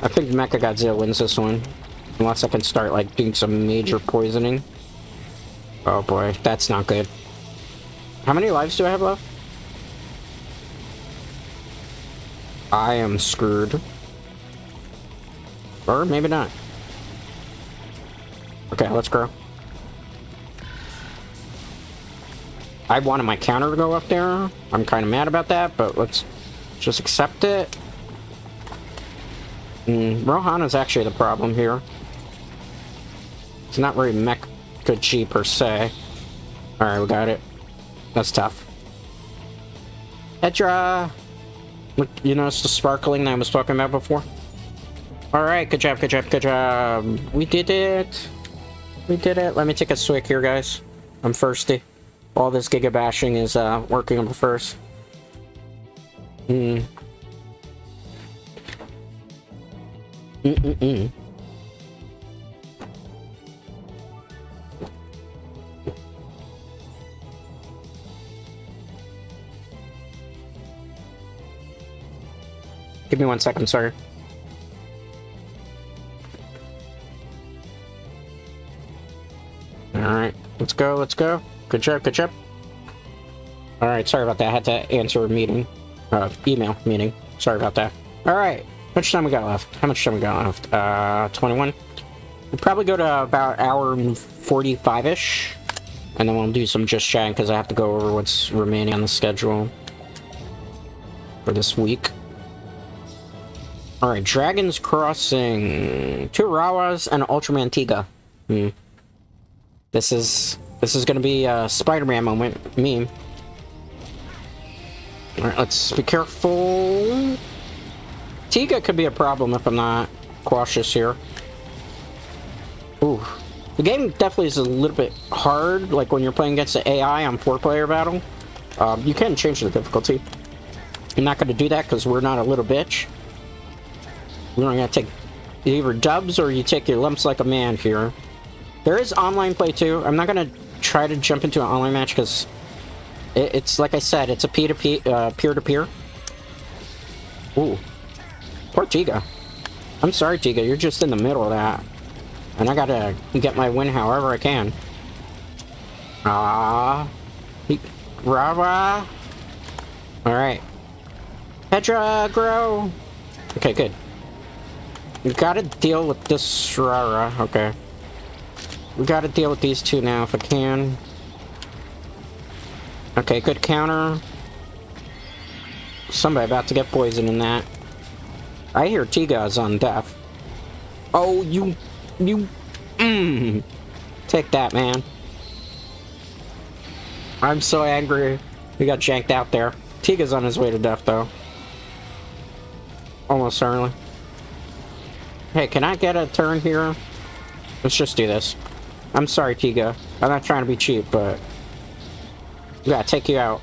I think Mechagodzilla wins this one. Unless I can start, like, doing some major poisoning. Oh boy, that's not good. How many lives do I have left? I am screwed. Or maybe not. Okay, let's grow. I wanted my counter to go up there. I'm kind of mad about that, but let's just accept it. Rohan is actually the problem here. It's not very mecha-G per se. Alright, we got it. That's tough. Hedorah! Look, you notice the sparkling that I was talking about before? Alright, good job, good job, good job. We did it. We did it. Let me take a swig here, guys. I'm thirsty. All this gigabashing is working on first. Give me 1 second, sorry. Alright, let's go, let's go. Good job, good job. Alright, sorry about that. I had to answer a meeting. Email meeting. Sorry about that. Alright, how much time we got left? How much time we got left? 21. We'll probably go to about hour and 45-ish. And then we'll do some just chatting because I have to go over what's remaining on the schedule for this week. Alright, Dragon's Crossing. 2 Rawas and Ultraman Tiga. This is gonna be a Spider-Man moment meme. Alright, let's be careful. Tiga could be a problem if I'm not cautious here. Ooh. The game definitely is a little bit hard, like when you're playing against the AI on 4-player battle. You can change the difficulty. I'm not gonna do that because we're not a little bitch. We're gonna take either dubs or you take your lumps like a man here. There is online play too. I'm not gonna try to jump into an online match because it's like I said, it's a peer-to-peer. Ooh, poor Tiga. I'm sorry, Tiga. You're just in the middle of that, and I gotta get my win however I can. Rara. All right, Hedorah, grow. Okay, good. We gotta deal with this Rara. Okay. We gotta deal with these two now if I can. Okay, good counter. Somebody about to get poisoned in that. I hear Tiga's on death. Oh, you... Take that, man. I'm so angry. We got janked out there. Tiga's on his way to death, though. Almost certainly. Hey, can I get a turn here? Let's just do this. I'm sorry, Tiga. I'm not trying to be cheap, but... we gotta take you out.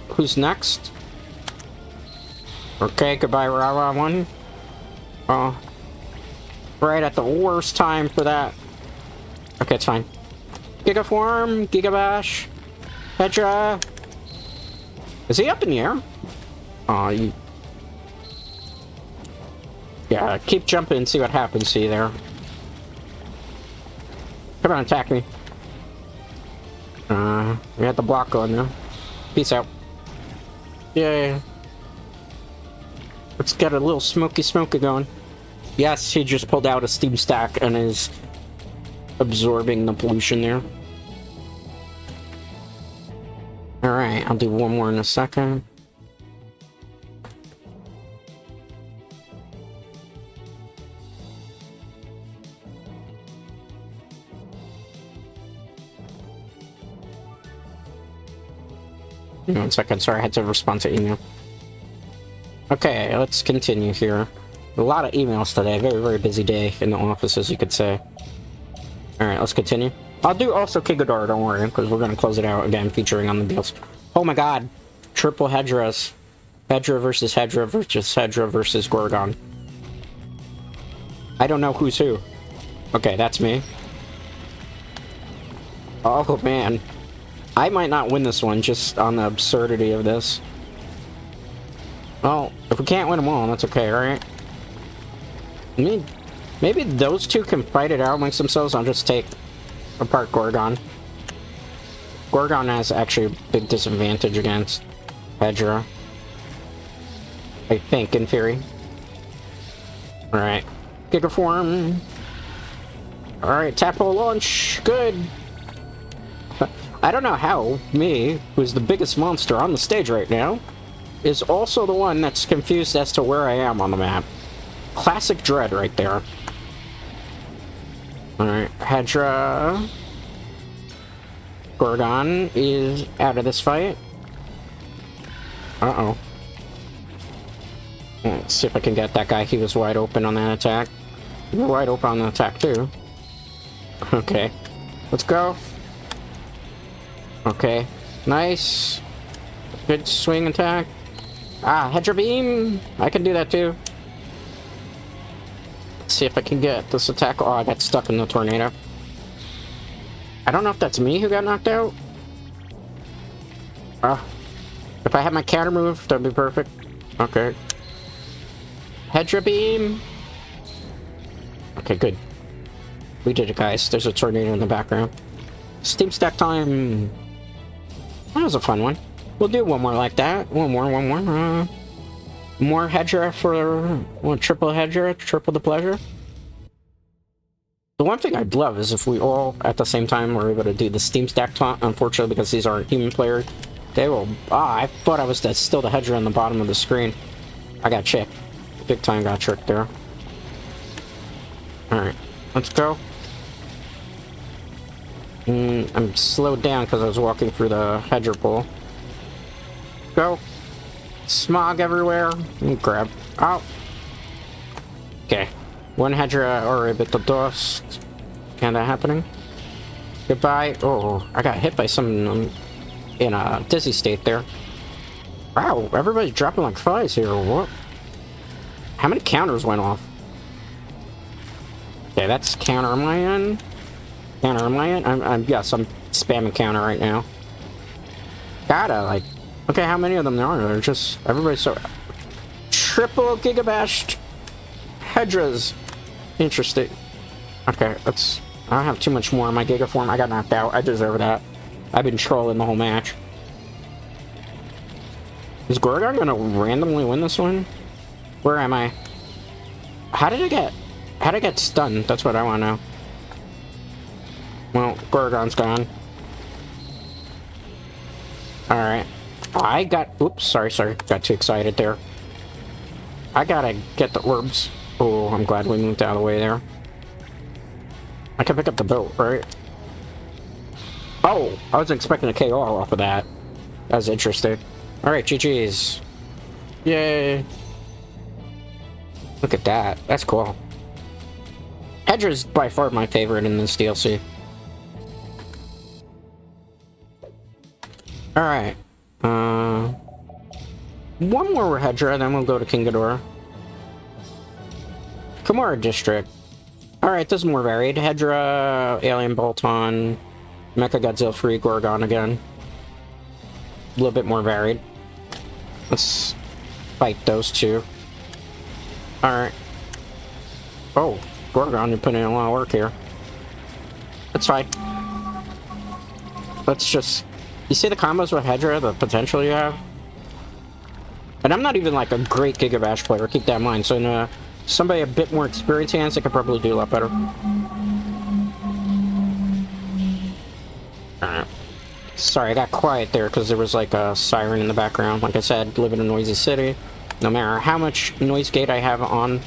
Who's next? Okay, goodbye, Rawa 1. Oh. Right at the worst time for that. Okay, it's fine. Gigaform, Gigabash, Hedorah. Is he up in the air? Aw, you... yeah, keep jumping and see what happens to you there. Come on, attack me. We had the block going now. Peace out. Yay. Let's get a little smoky going. Yes, he just pulled out a steam stack and is absorbing the pollution there. Alright, I'll do one more in a second. One second, sorry, I had to respond to email. Okay, let's continue here. A lot of emails today. Very, very busy day in the office, as you could say. Alright, let's continue. I'll do also King Ghidorah, don't worry, because we're going to close it out again, featuring on the deals. Oh my god. Triple Hedorahs. Hedorah versus Hedorah versus Hedorah versus Gorgon. I don't know who's who. Okay, that's me. Oh man. I might not win this one, just on the absurdity of this. Well, if we can't win them all, that's okay, right? I mean, maybe those two can fight it out amongst themselves. I'll just take apart Gorgon. Gorgon has actually a big disadvantage against Hedorah. I think, in theory. Alright. Gigaform. Alright, Tapo launch. Good. I don't know how me, who's the biggest monster on the stage right now, is also the one that's confused as to where I am on the map. Classic Dread right there. Alright, Hedorah. Gorgon is out of this fight. Uh-oh. Let's see if I can get that guy. He was wide open on that attack. You were wide open on the attack, too. Okay. Let's go. Okay. Nice. Good swing attack. Ah, Hedorah Beam! I can do that, too. Let's see if I can get this attack. Oh, I got stuck in the tornado. I don't know if that's me who got knocked out. If I had my counter move, that'd be perfect. Okay. Hedorah Beam! Okay, good. We did it, guys. There's a tornado in the background. Steam stack time! That was a fun one. We'll do one more like that. One more. More Hedorah for... Well, triple Hedorah, triple the pleasure. The one thing I'd love is if we all, at the same time, were able to do the Steam stack taunt. Unfortunately, because these aren't human players, they will... Ah, I thought I was still the Hedorah on the bottom of the screen. I got tricked. Big time got tricked there. Alright, let's go. I'm slowed down because I was walking through the Hedorah pool. Go. Smog everywhere. Grab. Out. Okay. One Hedorah already bit the dust. Kinda happening. Goodbye. Oh, I got hit by something in a dizzy state there. Wow, everybody's dropping like flies here. What? How many counters went off? Okay, that's counter on my end. Counter on my end. Yes, I'm spamming counter right now. Gotta, like... Okay, how many of them there are? They're just... Everybody's so... Triple Gigabash Hedorahs. Interesting. Okay, let's... I don't have too much more in my Giga form. I got knocked out. I deserve that. I've been trolling the whole match. Is Gorgon gonna randomly win this one? Where am I? How did I get stunned? That's what I want to know. Well, Gorgon's gone. Alright. I got... Oops, sorry. Got too excited there. I gotta get the orbs. Oh, I'm glad we moved out of the way there. I can pick up the boat, right? Oh, I was expecting a KO off of that. That was interesting. Alright, GG's. Yay. Look at that. That's cool. Hedorah's by far my favorite in this DLC. Alright. One more Hedorah, then we'll go to King Ghidorah. Kumara District. Alright, this is more varied. Hedorah, Alien Bolton, Mecha Godzilla Free, Gorgon again. A little bit more varied. Let's fight those two. Alright. Oh, Gorgon, you're putting in a lot of work here. That's fine. Let's just... You see the combos with Hedorah, the potential you have? And I'm not even like a great Gigabash player, keep that in mind. So in somebody a bit more experienced hands, I could probably do a lot better. Alright. Sorry, I got quiet there because there was like a siren in the background. Like I said, live in a noisy city. No matter how much noise gate I have on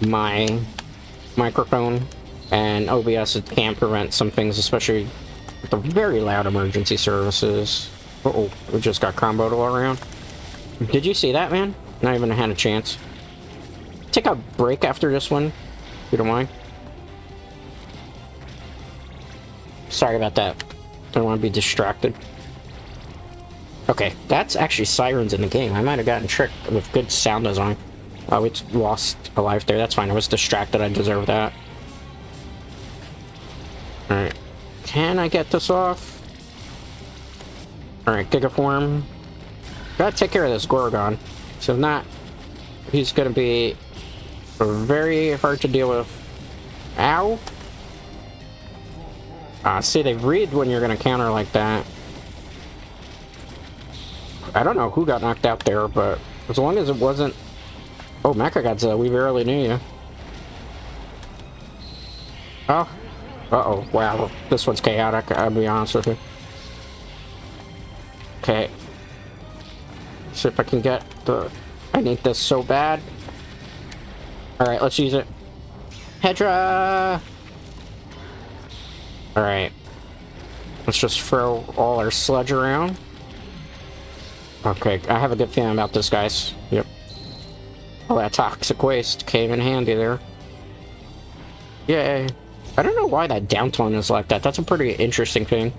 my microphone and OBS, it can prevent some things, especially with the very loud emergency services. Uh-oh, we just got comboed all around. Did you see that, man? Not even had a chance. Take a break after this one, if you don't mind. Sorry about that. Don't want to be distracted. Okay, that's actually sirens in the game. I might have gotten tricked with good sound design. Oh, we lost a life there. That's fine. I was distracted. I deserve that. Alright. Can I get this off? Alright, Gigaform. Gotta take care of this Gorgon. So if not, he's gonna be very hard to deal with. Ow! See, they read when you're gonna counter like that. I don't know who got knocked out there, but as long as it wasn't... Oh, Mechagodzilla, we barely knew you. Oh. Uh-oh, wow. This one's chaotic, I'll be honest with you. Okay. See if I can get the... I need this so bad. Alright, let's use it. Hedorah! Alright. Let's just throw all our sludge around. Okay, I have a good feeling about this, guys. Yep. All that toxic waste came in handy there. Yay. I don't know why that downtone is like that. That's a pretty interesting thing.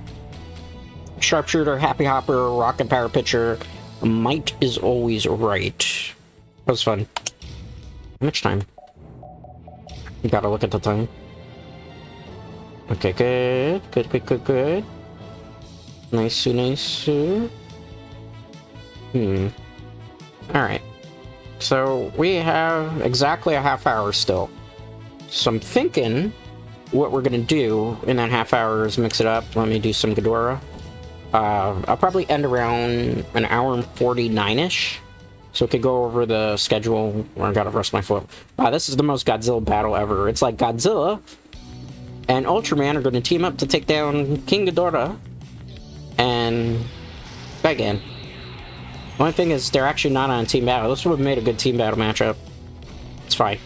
Sharpshooter, Happy Hopper, Rocket Power Pitcher. Might is always right. That was fun. How much time? You gotta look at the time. Okay, good. Good, good, good, good. Nice, nice. Alright. So, we have exactly a half hour still. So I'm thinking what we're gonna do in that half hour is mix it up. Let me do some Ghidorah. I'll probably end around an hour and 49-ish. So we could go over the schedule. I gotta rest my foot. Wow, this is the most Godzilla battle ever. It's like Godzilla and Ultraman are gonna team up to take down King Ghidorah and Gigan. One thing is, they're actually not on a team battle. This would have made a good team battle matchup. It's fine.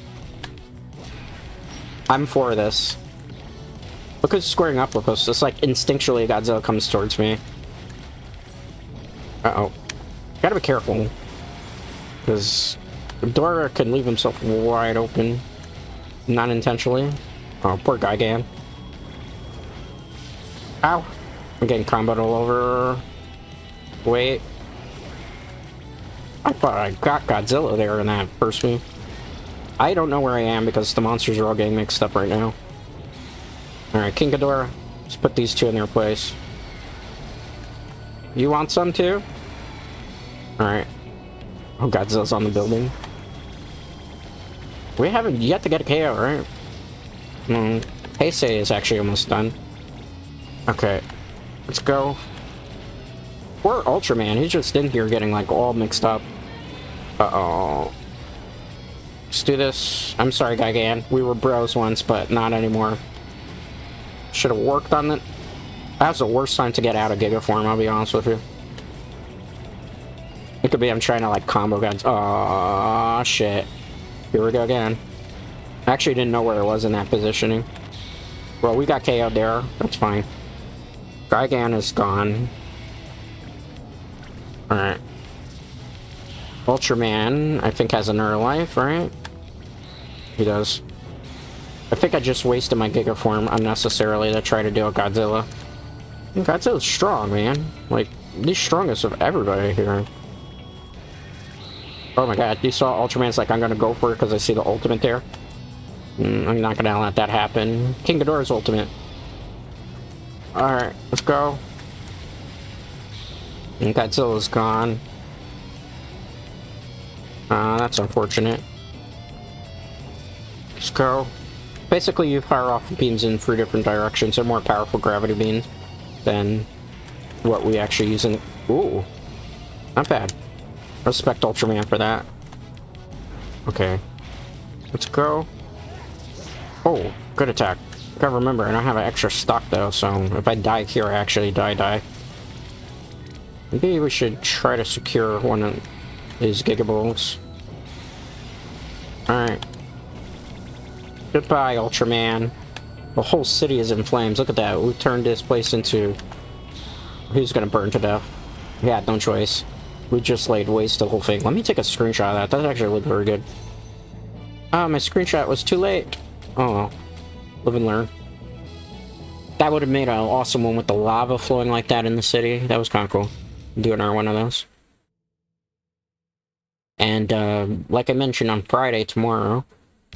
I'm for this. Look who's squaring up with us. It's like instinctually Godzilla comes towards me. Uh-oh. Gotta be careful. Because Ghidorah can leave himself wide open. Not intentionally. Oh, poor Gigan. Ow. I'm getting comboed all over. Wait. I thought I got Godzilla there in that first move. I don't know where I am because the monsters are all getting mixed up right now. Alright, King Ghidorah. Let's put these two in their place. You want some too? Alright. Oh, Godzilla's on the building. We haven't yet to get a KO, right? Heisei is actually almost done. Okay. Let's go. Poor Ultraman, he's just in here getting like all mixed up. Uh-oh. Let's do this. I'm sorry, Gigan. We were bros once, but not anymore. Should have worked on it. That was the worst time to get out of Giga form, I'll be honest with you. It could be I'm trying to like combo guns. Oh shit. Here we go again. I actually didn't know where it was in that positioning. Well, we got KO'd there. That's fine. Gigan is gone. Alright. Ultraman, I think, has another life, right? He does. I think I just wasted my Giga form unnecessarily to try to deal with Godzilla. And Godzilla's strong, man. Like, the strongest of everybody here. Oh my god, you saw Ultraman's like, I'm gonna go for it because I see the ultimate there. I'm not gonna let that happen. King Ghidorah's ultimate. Alright, let's go. And Godzilla's gone. That's unfortunate. Let's go. Basically, you fire off beams in 3 different directions. They're more powerful gravity beams than what we actually use in... Ooh. Not bad. Respect Ultraman for that. Okay. Let's go. Oh, good attack. Gotta remember, I don't have an extra stock though, so if I die here, I actually die. Maybe we should try to secure one of these Gigaballs. Alright. Goodbye, Ultraman. The whole city is in flames. Look at that. We turned this place into... Who's gonna burn to death? We had no choice. We just laid waste to the whole thing. Let me take a screenshot of that. That actually looked very good. Oh, my screenshot was too late. Oh well. Live and learn. That would have made an awesome one with the lava flowing like that in the city. That was kind of cool. Do another one of those. And like I mentioned on Friday, tomorrow,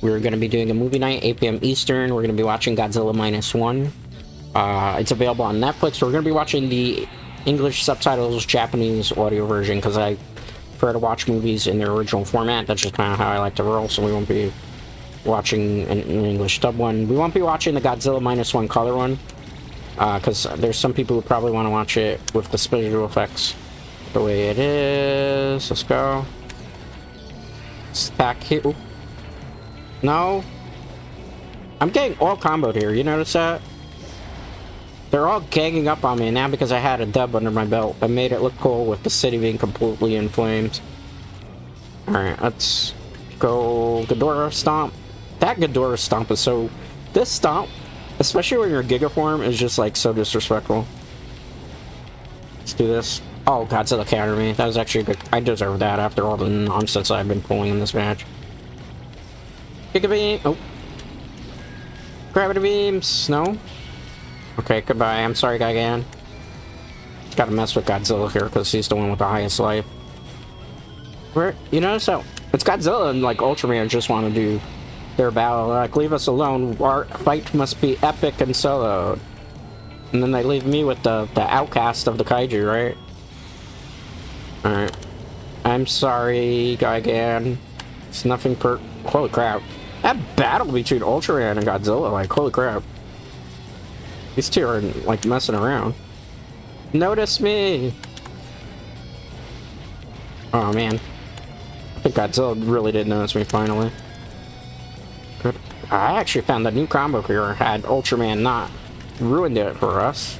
we're going to be doing a movie night, 8 p.m. Eastern. We're going to be watching Godzilla -1. It's available on Netflix. We're going to be watching the English subtitles, Japanese audio version, because I prefer to watch movies in their original format. That's just kind of how I like to roll, so we won't be watching an English dub one. We won't be watching the Godzilla -1 color one, because there's some people who probably want to watch it with the visual effects the way it is. Let's go. Stack here. Oop. No. I'm getting all comboed here. You notice that? They're all ganging up on me now because I had a dub under my belt. I made it look cool with the city being completely in flames. Alright, let's go Ghidorah Stomp. That Ghidorah Stomp is so... This Stomp, especially when you're Giga form, is just like so disrespectful. Let's do this. Oh, Godzilla countered me. That was actually good. I deserve that after all the nonsense I've been pulling in this match. Giga Beam! Oh. Gravity Beams! No? Okay, goodbye. I'm sorry, Gigan. Gotta mess with Godzilla here because he's the one with the highest life. Where, you notice how it's Godzilla and like Ultraman just want to do their battle. Like, leave us alone. Our fight must be epic and soloed. And then they leave me with the outcast of the kaiju, right? Alright. I'm sorry, Gigan. It's nothing per... Holy crap. That battle between Ultraman and Godzilla, like, holy crap. These two are, like, messing around. Notice me! Oh, man. I think Godzilla really did notice me, finally. Good. I actually found the new combo here had Ultraman not ruined it for us.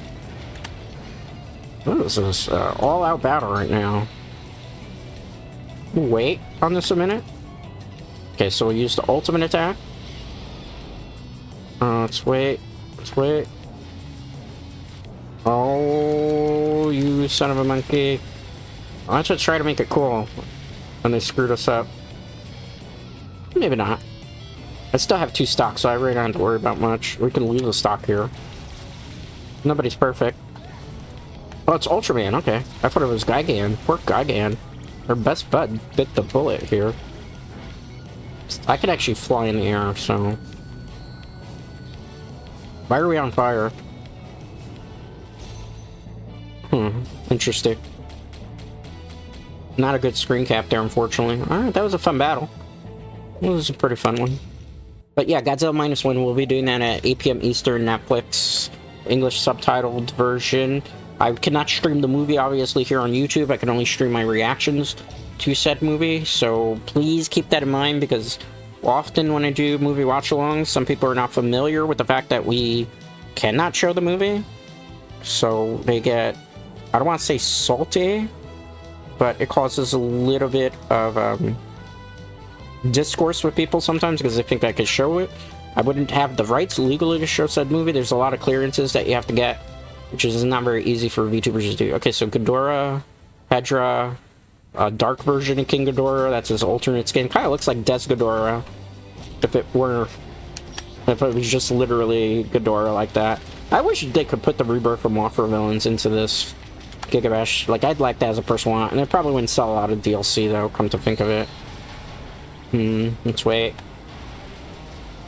This is all-out battle right now. Wait on this a minute. Okay, so we use the ultimate attack. Let's wait. Let's wait. Oh, you son of a monkey. Let's just try to make it cool. And they screwed us up. Maybe not. I still have 2 stocks, so I really don't have to worry about much. We can leave the stock here. Nobody's perfect. Oh, it's Ultraman, okay. I thought it was Gigan. Poor Gigan. Our best bud bit the bullet here. I could actually fly in the air, so... Why are we on fire? Interesting. Not a good screen cap there, unfortunately. Alright, that was a fun battle. It was a pretty fun one. But yeah, Godzilla -1, we'll be doing that at 8 p.m. Eastern, Netflix, English subtitled version. I cannot stream the movie, obviously, here on YouTube. I can only stream my reactions to said movie, so please keep that in mind, because often when I do movie watch-alongs, some people are not familiar with the fact that we cannot show the movie. So they get, I don't want to say salty, but it causes a little bit of discourse with people sometimes because they think I could show it. I wouldn't have the rights legally to show said movie. There's a lot of clearances that you have to get, which is not very easy for VTubers to do. Okay, so Ghidorah, Hedorah, a dark version of King Ghidorah. That's his alternate skin. Kind of looks like Des Ghidorah if it was just literally Ghidorah like that. I wish they could put the Rebirth from Waffer villains into this Gigabash. Like, I'd like that as a personal one, and it probably wouldn't sell a lot of DLC though, come to think of it. Let's wait.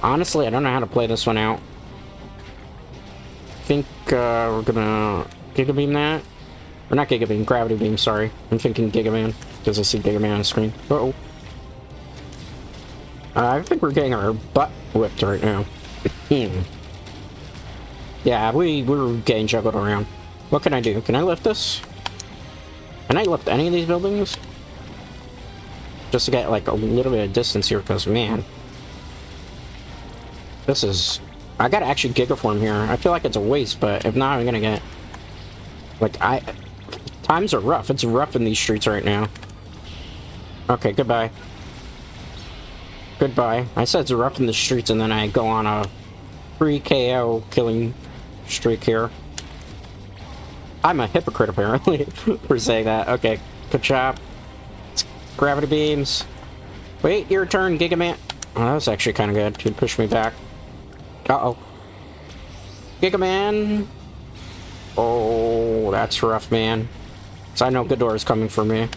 Honestly, I don't know how to play this one out. I think we're gonna Giga Beam that. Or not Giga Beam, Gravity Beam, sorry. I'm thinking Giga Man, because I see Giga Man on the screen. Uh-oh. I think we're getting our butt whipped right now. Yeah, we're getting juggled around. What can I do? Can I lift this? Can I lift any of these buildings? Just to get, like, a little bit of distance here, because, man. This is... I gotta actually Gigaform here. I feel like it's a waste, but if not, I'm gonna get... Like, times are rough. It's rough in these streets right now. Okay, goodbye. Goodbye. I said it's rough in the streets, and then I go on a free KO killing streak here. I'm a hypocrite, apparently, for saying that. Okay, good job. It's gravity beams. Wait, your turn, Giga Man. Oh, that was actually kind of good. He'd push me back. Uh-oh. Giga Man. Oh, that's rough, man. So I know Ghidorah's coming for me.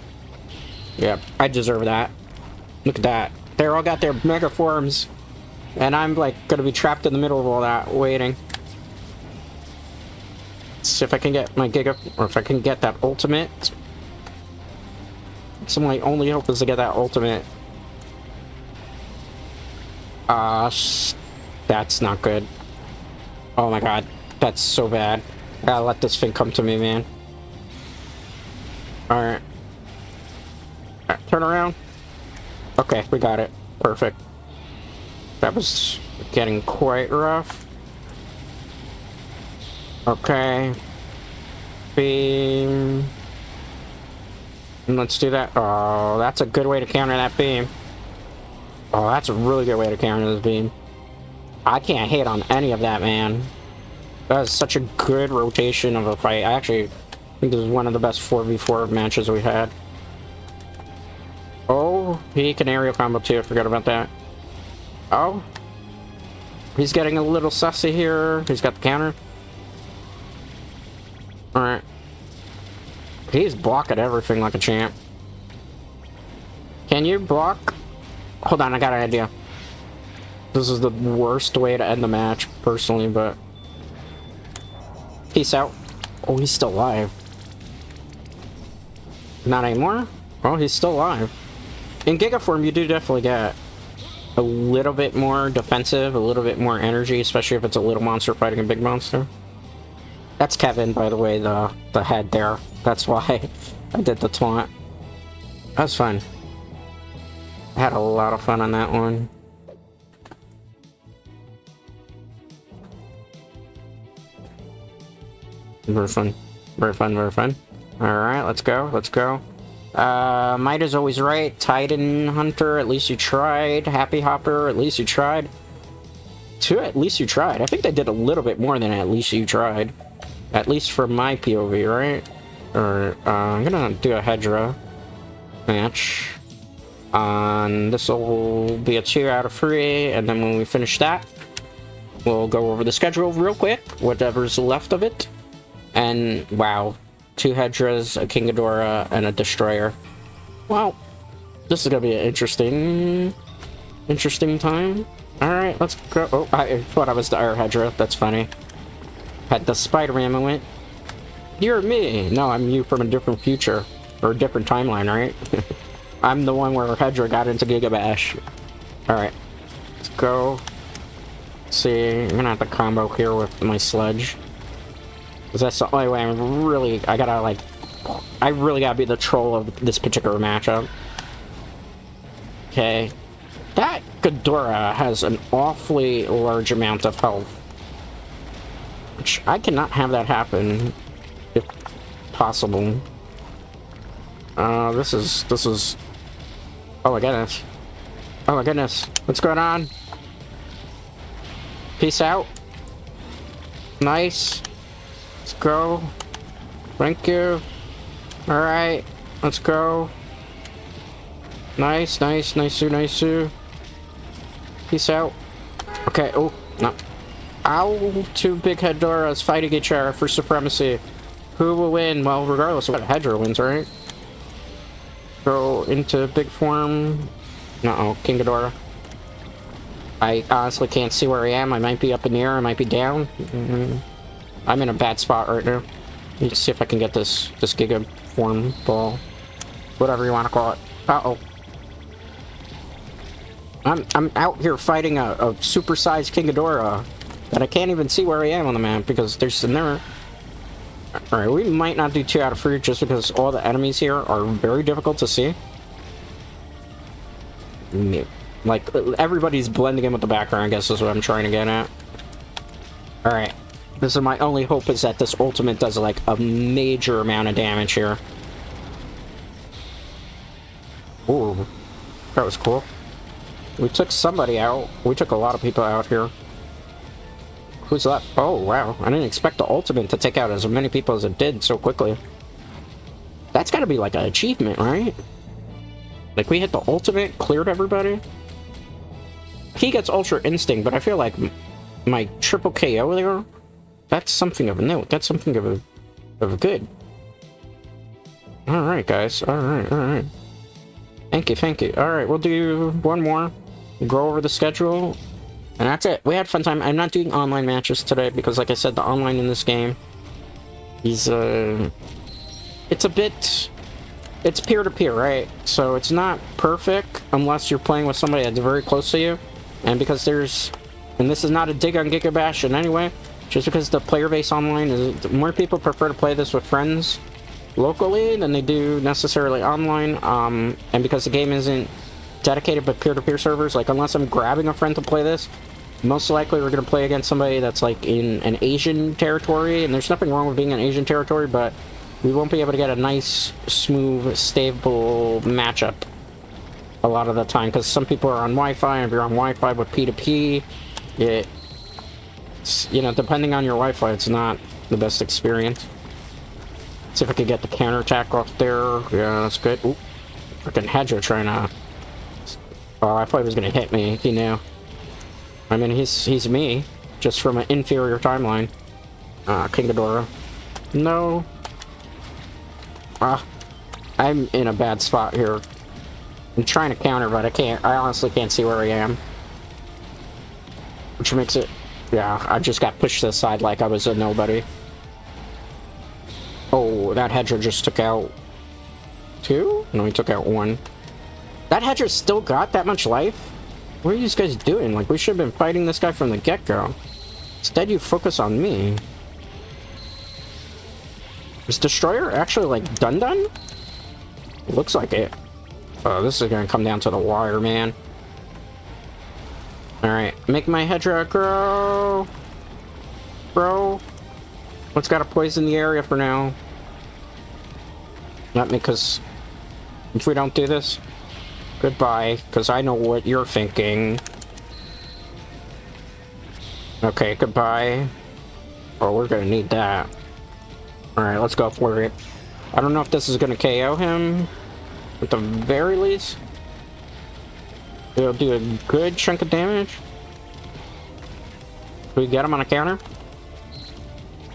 Yep, I deserve that. Look at that. They all got their mega forms. And I'm, like, gonna be trapped in the middle of all that, waiting. Let's see if I can get my Giga... Or if I can get that ultimate. So my only hope is to get that ultimate. That's not good. Oh my god. That's so bad. I gotta let this thing come to me, man. Alright. Turn around. Okay, we got it. Perfect. That was getting quite rough. Okay. Beam. Let's do that. Oh, that's a good way to counter that beam. Oh, that's a really good way to counter this beam. I can't hate on any of that, man. That is such a good rotation of a fight. I actually think this is one of the best 4v4 matches we had. Oh, he can aerial combo too. I forgot about that. Oh. He's getting a little sussy here. He's got the counter. Alright. He's blocking everything like a champ. Can you block? Hold on, I got an idea. This is the worst way to end the match, personally, but... Peace out. Oh, he's still alive. Not anymore? Oh, he's still alive. In Giga form, you do definitely get a little bit more defensive, a little bit more energy, especially if it's a little monster fighting a big monster. That's Kevin, by the way, the head there. That's why I did the taunt. That was fun. I had a lot of fun on that one. Very fun. Very fun, very fun. Alright, let's go, let's go. Might is always right. Titan Hunter, at least you tried. Happy Hopper, at least you tried. At least you tried. I think they did a little bit more than at least you tried. At least from my POV, right? Or, I'm gonna do a Hedorah match. This will be a 2 out of 3, and then when we finish that, we'll go over the schedule real quick, whatever's left of it. And, wow. 2 Hedorahs, a King Ghidorah, and a Destroyer. Well, this is gonna be an interesting time. Alright, let's go. Oh, I thought I was the Air Hedorah. That's funny. Had the Spider-Man moment. You're me! No, I'm you from a different future. Or a different timeline, right? I'm the one where Hedorah got into Gigabash. Alright. Let's go. Let's see. I'm gonna have to combo here with my sledge. Because that's the only way I really gotta be the troll of this particular matchup. Okay. That Ghidorah has an awfully large amount of health. Which I cannot have that happen, if possible. This is... Oh my goodness. Oh my goodness. What's going on? Peace out. Nice. Let's go. Thank you. Alright. Let's go. Nice, nice, nice, nice. Peace out. Okay, oh, no. Ow, 2 big Hedorahs fighting each other for supremacy. Who will win? Well, regardless of what Hedorah wins, right? Go into big form. Uh-oh, King Ghidorah. I honestly can't see where I am. I might be up in the air, I might be down. I'm in a bad spot right now. Let's see if I can get this Giga form ball. Whatever you want to call it. Uh-oh. I'm out here fighting a supersized King Ghidorah that I can't even see where I am on the map because there's never... Alright, we might not do 2 out of 3 just because all the enemies here are very difficult to see. Like, everybody's blending in with the background, I guess is what I'm trying to get at. Alright. This is my only hope, is that this ultimate does, like, a major amount of damage here. Ooh. That was cool. We took somebody out. We took a lot of people out here. Who's left? Oh, wow. I didn't expect the ultimate to take out as many people as it did so quickly. That's gotta be, like, an achievement, right? Like, we hit the ultimate, cleared everybody. He gets Ultra Instinct, but I feel like my triple KO there, that's something of a note. That's something of a good. Alright, guys. Alright. Thank you, thank you. Alright, we'll do one more. Go over the schedule. And that's it. We had fun time. I'm not doing online matches today because, like I said, the online in this game is, it's a bit... It's peer-to-peer, right? So it's not perfect unless you're playing with somebody that's very close to you. And because there's... And this is not a dig on Gigabash in any way. Just because the player base online is... More people prefer to play this with friends locally than they do necessarily online. And because the game isn't dedicated but peer-to-peer servers, like unless I'm grabbing a friend to play this, Most likely we're going to play against somebody that's like in an Asian territory, and there's nothing wrong with being an Asian territory, but we won't be able to get a nice, smooth, stable matchup a lot of the time, because some people are on Wi-Fi, and if you're on Wi-Fi with P2P, you know, depending on your Wi-Fi, it's not the best experience. See if I could get the counterattack off there. Yeah, that's good. Ooh, freaking Hedorah trying to... Oh, I thought he was going to hit me. He knew. I mean, he's me, just from an inferior timeline. King Ghidorah. No. I'm in a bad spot here. I'm trying to counter, but I can't. I honestly can't see where I am. Which makes it... Yeah, I just got pushed to the side like I was a nobody. Oh, that Hedorah just took out... 2? No, he took out 1. That Hedorah still got that much life? What are you guys doing? Like, we should have been fighting this guy from the get-go. Instead, you focus on me. Is Destroyer actually, like, done? It looks like it. Oh, this is gonna come down to the wire, man. Alright, make my Hedorah grow. Bro. Let's gotta poison the area for now. Not because... If we don't do this... Goodbye, because I know what you're thinking. Okay, goodbye. Oh, we're gonna need that. Alright, let's go for it. I don't know if this is gonna KO him. At the very least. It'll do a good chunk of damage. Can we get him on a counter?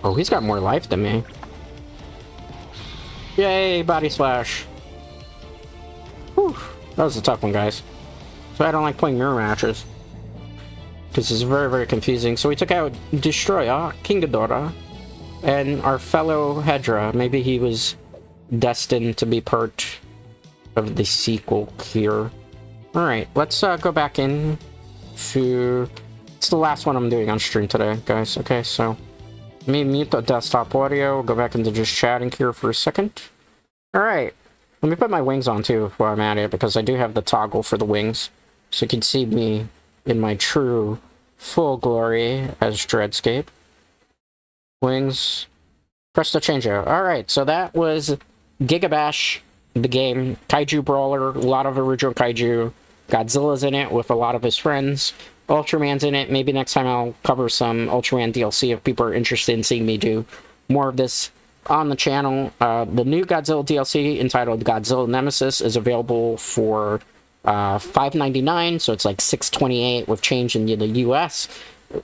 Oh, he's got more life than me. Yay, body splash. Whew. That was a tough one, guys. So I don't like playing mirror matches. This is very, very confusing. So we took out Destroyer, King Ghidorah, and our fellow Hedorah. Maybe he was destined to be part of the sequel here. Alright, let's go back in to... It's the last one I'm doing on stream today, guys. Okay, so... Let me mute the desktop audio, go back into just chatting here for a second. Alright. Let me put my wings on too while I'm at it, because I do have the toggle for the wings. So you can see me in my true, full glory as Dreadscape. Wings. Press the change out. Alright, so that was Gigabash, the game. Kaiju Brawler, a lot of original Kaiju. Godzilla's in it with a lot of his friends. Ultraman's in it. Maybe next time I'll cover some Ultraman DLC if people are interested in seeing me do more of this on the channel. The new Godzilla DLC entitled Godzilla Nemesis is available for $5.99, so it's like $6.28 with change in the US.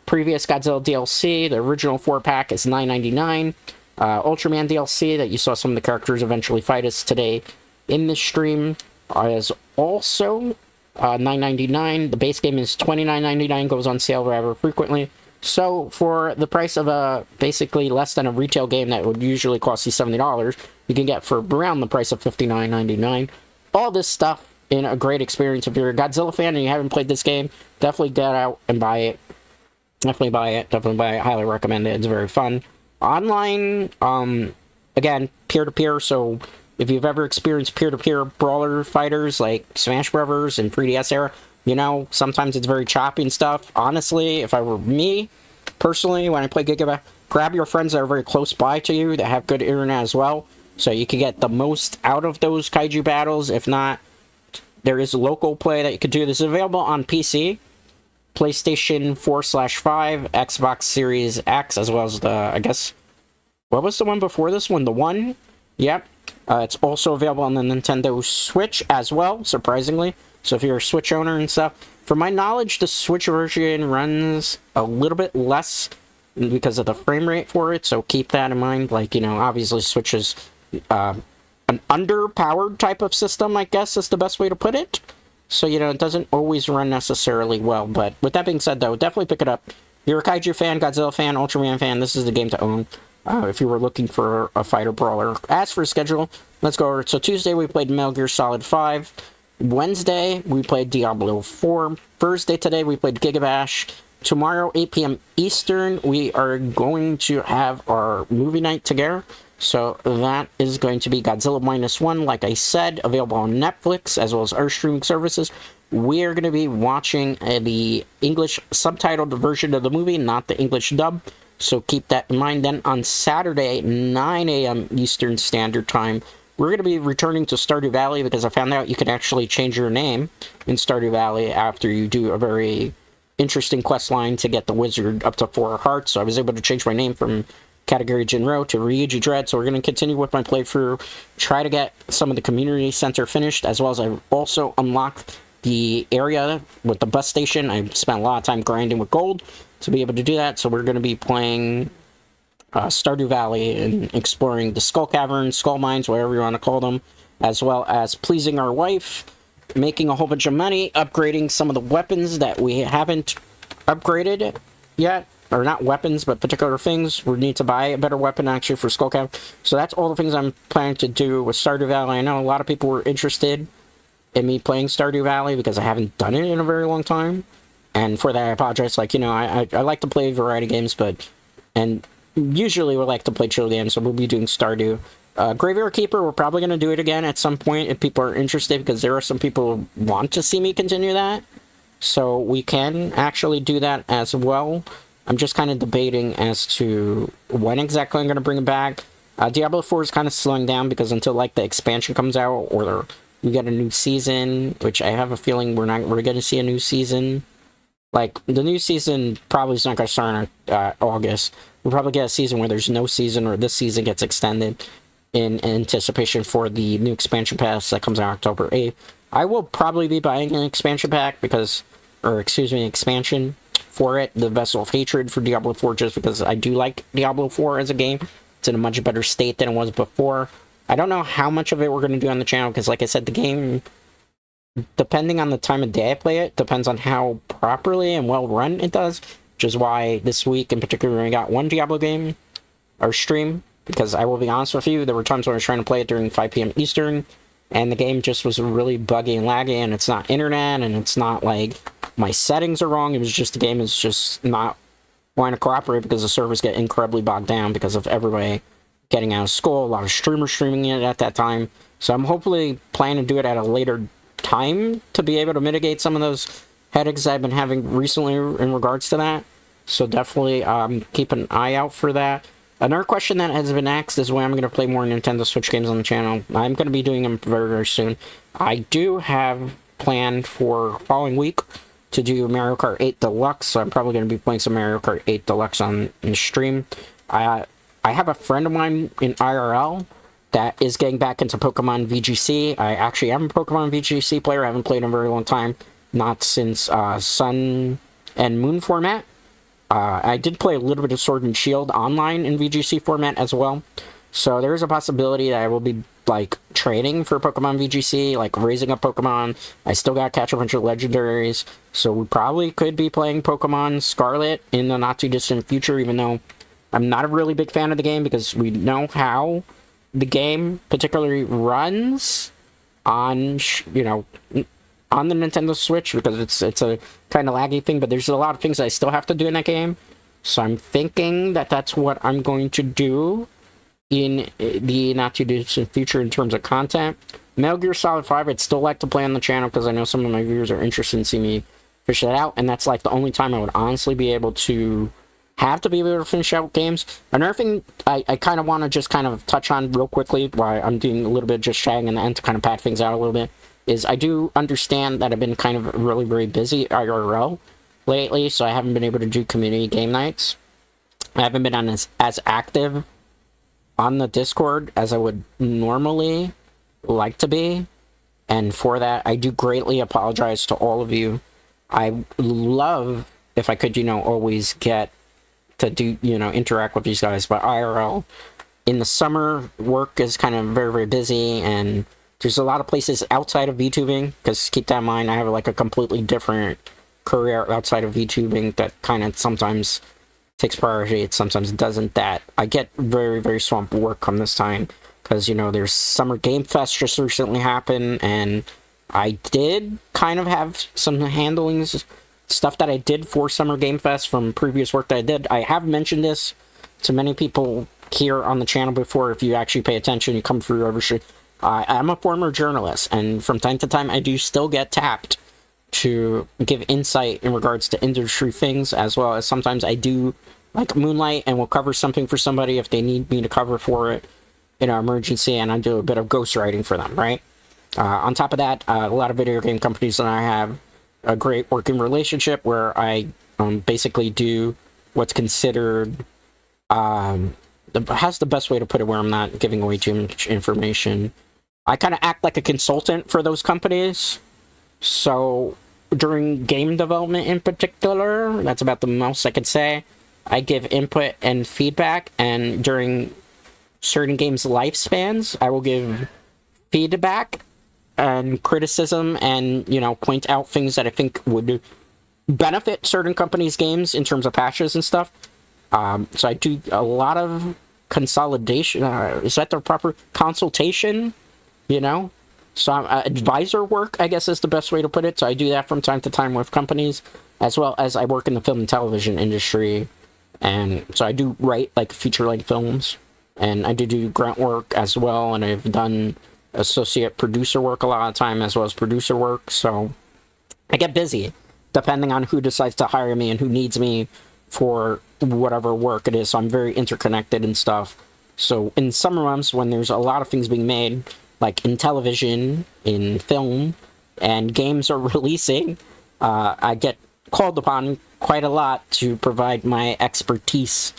Previous Godzilla DLC, the original 4-pack, is $9.99. Ultraman DLC that you saw some of the characters eventually fight us today in this stream is also $9.99. The base game is $29.99, goes on sale rather frequently. So, for the price of a basically less than a retail game that would usually cost you $70, you can get for around the price of $59.99. All this stuff in a great experience. If you're a Godzilla fan and you haven't played this game, definitely get out and buy it. Definitely buy it. Definitely buy it. Highly recommend it. It's very fun. Online, again, peer-to-peer, so if you've ever experienced peer-to-peer brawler fighters like Smash Brothers and 3DS era, you know, sometimes it's very choppy and stuff. Honestly, if I were me, personally, when I play Gigabash, grab your friends that are very close by to you that have good internet as well, so you can get the most out of those kaiju battles. If not, there is local play that you could do. This is available on PC, PlayStation 4/5, Xbox Series X, as well as the, I guess, what was the one before this one? The One? Yep. It's also available on the Nintendo Switch as well, surprisingly. So if you're a Switch owner and stuff, from my knowledge, the Switch version runs a little bit less because of the frame rate for it, so keep that in mind. Like, you know, obviously Switch is an underpowered type of system, I guess is the best way to put it. So, you know, it doesn't always run necessarily well. But with that being said, though, definitely pick it up. If you're a Kaiju fan, Godzilla fan, Ultraman fan, this is the game to own. If you were looking for a fighter brawler. As for schedule, let's go over. So Tuesday we played Metal Gear Solid 5. Wednesday we played Diablo 4. Thursday today we played Gigabash. Tomorrow, 8 p.m. Eastern, we are going to have our movie night together. So that is going to be Godzilla Minus One, like I said, available on Netflix as well as our streaming services. We are going to be watching the English subtitled version of the movie, not the English dub. So keep that in mind. Then on Saturday, 9 a.m. Eastern Standard Time, we're going to be returning to Stardew Valley because I found out you can actually change your name in Stardew Valley after you do a very interesting quest line to get the wizard up to 4 hearts. So I was able to change my name from Category Jinro to Ryuji Dread. So we're going to continue with my playthrough, try to get some of the community center finished, as well as I've also unlocked the area with the bus station. I spent a lot of time grinding with gold to be able to do that. So we're going to be playing Stardew Valley and exploring the Skull Caverns, Skull Mines, whatever you want to call them, as well as pleasing our wife, making a whole bunch of money, upgrading some of the weapons that we haven't upgraded yet. Or not weapons, but particular things. We need to buy a better weapon, actually, for Skull Cavern. So that's all the things I'm planning to do with Stardew Valley. I know a lot of people were interested in me playing Stardew Valley because I haven't done it in a very long time. And for that, I apologize. Like, you know, I like to play variety games, and usually we like to play chill games, so we'll be doing Stardew. Graveyard Keeper, we're probably going to do it again at some point if people are interested, because there are some people who want to see me continue that. So we can actually do that as well. I'm just kind of debating as to when exactly I'm going to bring it back. Diablo 4 is kind of slowing down because until, like, the expansion comes out or we get a new season, which I have a feeling we're going to see a new season. Like, the new season probably is not going to start in August. We'll probably get a season where there's no season, or this season gets extended in anticipation for the new expansion pass that comes out October 8th. I will probably be buying an expansion pack expansion for it, the Vessel of Hatred for Diablo 4, just because I do like Diablo 4 as a game. It's in a much better state than it was before. I don't know how much of it we're going to do on the channel, because like I said, the game, depending on the time of day I play it, depends on how properly and well run it does, which is why this week in particular I got one Diablo game, or stream, because I will be honest with you, there were times when I was trying to play it during 5 p.m. Eastern, and the game just was really buggy and laggy, and it's not internet, and it's not like my settings are wrong. It was just the game is just not wanting to cooperate because the servers get incredibly bogged down because of everybody getting out of school, a lot of streamers streaming it at that time. So I'm hopefully planning to do it at a later time to be able to mitigate some of those headaches I've been having recently in regards to that. So definitely keep an eye out for that. Another question that has been asked is when I'm going to play more Nintendo Switch games on the channel. I'm going to be doing them very, very soon. I do have planned for following week to do Mario Kart 8 Deluxe, so I'm probably going to be playing some Mario Kart 8 Deluxe on the stream. I have a friend of mine in IRL that is getting back into Pokemon VGC. I actually am a Pokemon VGC player. I haven't played in a very long time, not since Sun and Moon format. I did play a little bit of Sword and Shield online in VGC format as well. So there is a possibility that I will be, like, training for Pokemon VGC, like, raising up Pokemon. I still gotta catch a bunch of legendaries. So we probably could be playing Pokemon Scarlet in the not-too-distant future, even though I'm not a really big fan of the game, because we know how the game particularly runs on, on the Nintendo Switch, because it's a kind of laggy thing, but there's a lot of things I still have to do in that game. So I'm thinking that that's what I'm going to do in the not-too-distant future in terms of content. Metal Gear Solid 5, I'd still like to play on the channel, because I know some of my viewers are interested in seeing me fish that out, and that's like the only time I would honestly be able to be able to finish out games. Another thing I kind of want to just kind of touch on real quickly, while I'm doing a little bit of just chatting in the end to kind of pad things out a little bit, is I do understand that I've been kind of really, very busy IRL lately, so I haven't been able to do community game nights. I haven't been as active on the Discord as I would normally like to be, and for that, I do greatly apologize to all of you. I love, if I could, always get to do, interact with these guys, but IRL, in the summer, work is kind of very, very busy, and there's a lot of places outside of VTubing, because keep that in mind, I have like a completely different career outside of VTubing that kind of sometimes takes priority, it sometimes doesn't. That I get very, very swamped work come this time, because, there's Summer Game Fest just recently happened, and I did kind of have some handlings, stuff that I did for Summer Game Fest from previous work that I did. I have mentioned this to many people here on the channel before. If you actually pay attention, you come through every stream. I'm a former journalist, and from time to time, I do still get tapped to give insight in regards to industry things, as well as sometimes I do like moonlight and will cover something for somebody if they need me to cover for it in an emergency, and I do a bit of ghostwriting for them, right? On top of that, a lot of video game companies and I have a great working relationship where I basically do what's considered how's the best way to put it where I'm not giving away too much information. I kind of act like a consultant for those companies. So during game development in particular, that's about the most I could say. I give input and feedback, and during certain games' lifespans, I will give feedback and criticism and, you know, point out things that I think would benefit certain companies' games in terms of patches and stuff. So I do a lot of consolidation. Is that the proper consultation? You know? So advisor work, I guess is the best way to put it. So I do that from time to time with companies, as well as I work in the film and television industry. And so I do write like feature-length films, and I do grunt work as well, and I've done associate producer work a lot of time, as well as producer work. So I get busy depending on who decides to hire me and who needs me for whatever work it is. So I'm very interconnected and stuff. So in summer months, when there's a lot of things being made, like in television, in film, and games are releasing, I get called upon quite a lot to provide my expertise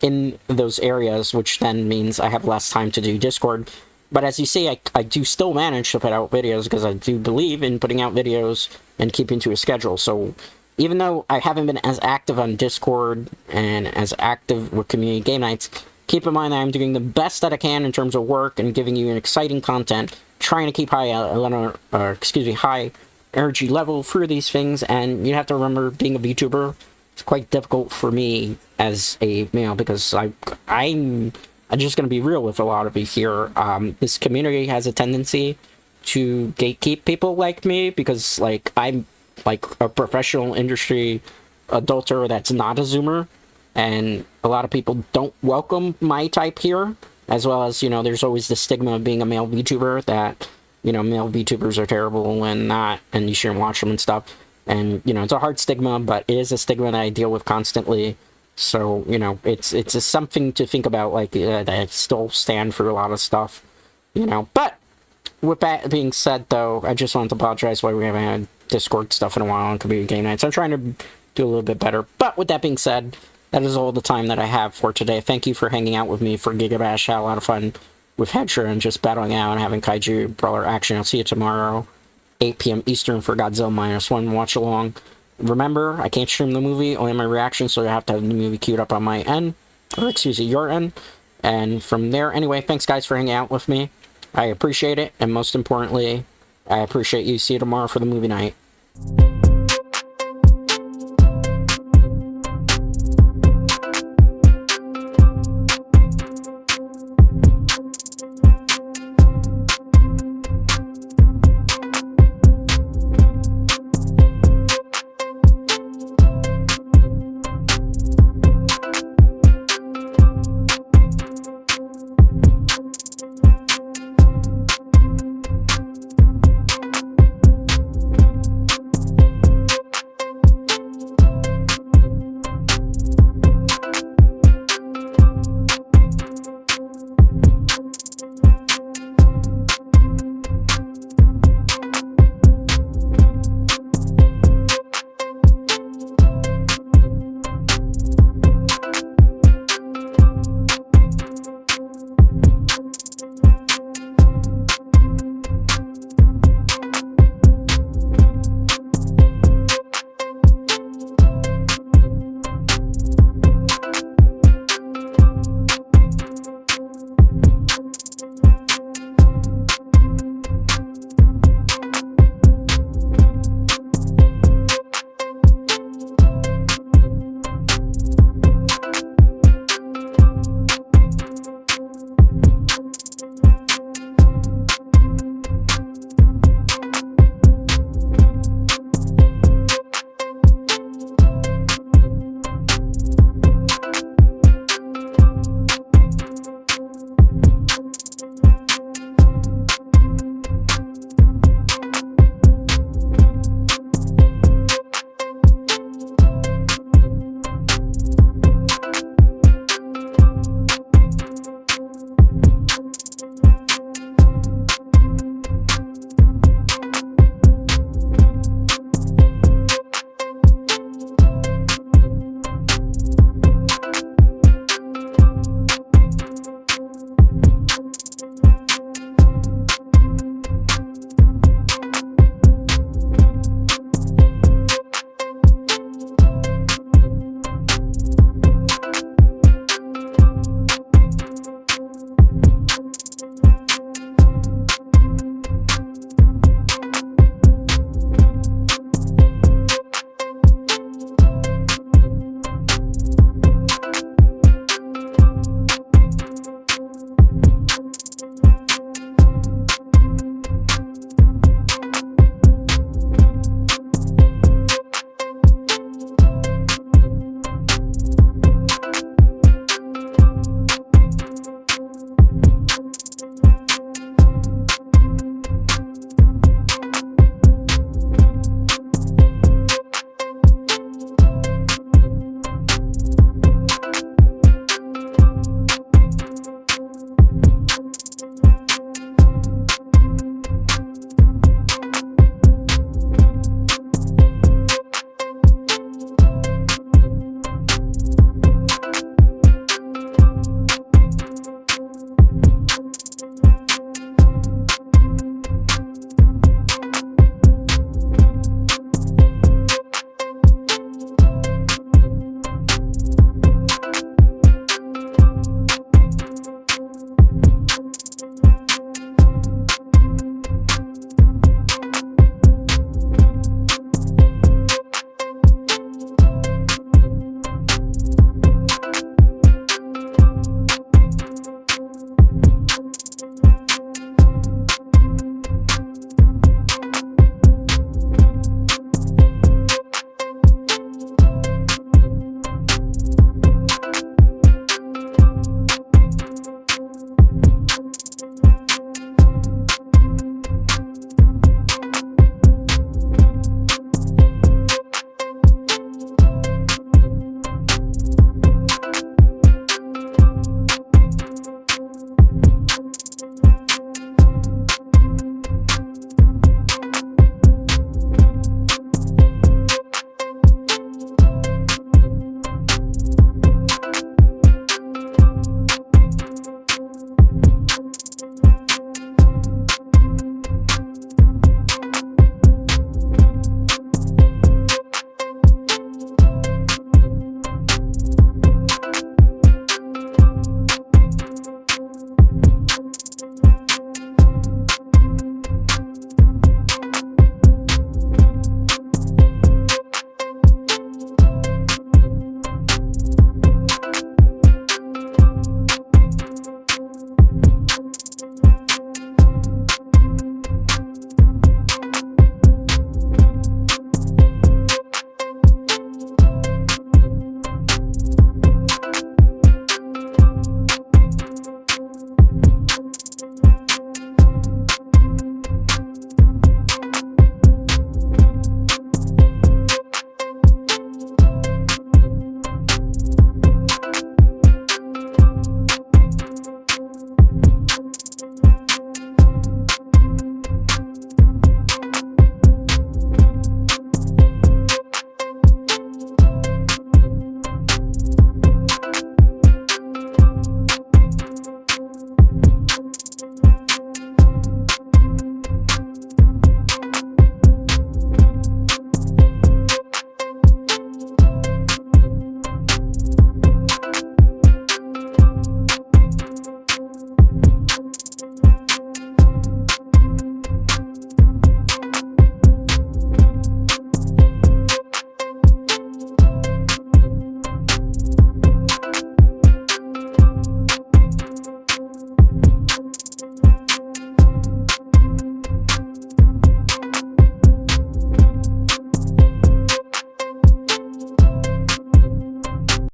in those areas, which then means I have less time to do Discord. But as you see, I do still manage to put out videos because I do believe in putting out videos and keeping to a schedule. So even though I haven't been as active on Discord and as active with community game nights, keep in mind that I'm doing the best that I can in terms of work and giving you an exciting content, trying to keep high energy level through these things. And you have to remember, being a VTuber, it's quite difficult for me as a male, because I'm just going to be real with a lot of you here. This community has a tendency to gatekeep people like me, because like I'm like a professional industry adulter that's not a Zoomer, and a lot of people don't welcome my type here, as well as, you know, there's always the stigma of being a male VTuber, that, you know, male VTubers are terrible and not, and you shouldn't watch them and stuff. And, you know, it's a hard stigma, but it is a stigma that I deal with constantly. So, you know, it's just something to think about, like, that I still stand for a lot of stuff, you know. But with that being said, though, I just wanted to apologize why we haven't had Discord stuff in a while on community game nights. I'm trying to do a little bit better. But with that being said, that is all the time that I have for today. Thank you for hanging out with me for Gigabash. Had a lot of fun with Hedorah and just battling out and having Kaiju Brawler action. I'll see you tomorrow, 8 p.m. Eastern, for Godzilla -1 watch along. Remember, I can't stream the movie, only my reaction, so you have to have the movie queued up on my end, or excuse me, your end. And from there, anyway, thanks guys for hanging out with me. I appreciate it, and most importantly, I appreciate you. See you tomorrow for the movie night.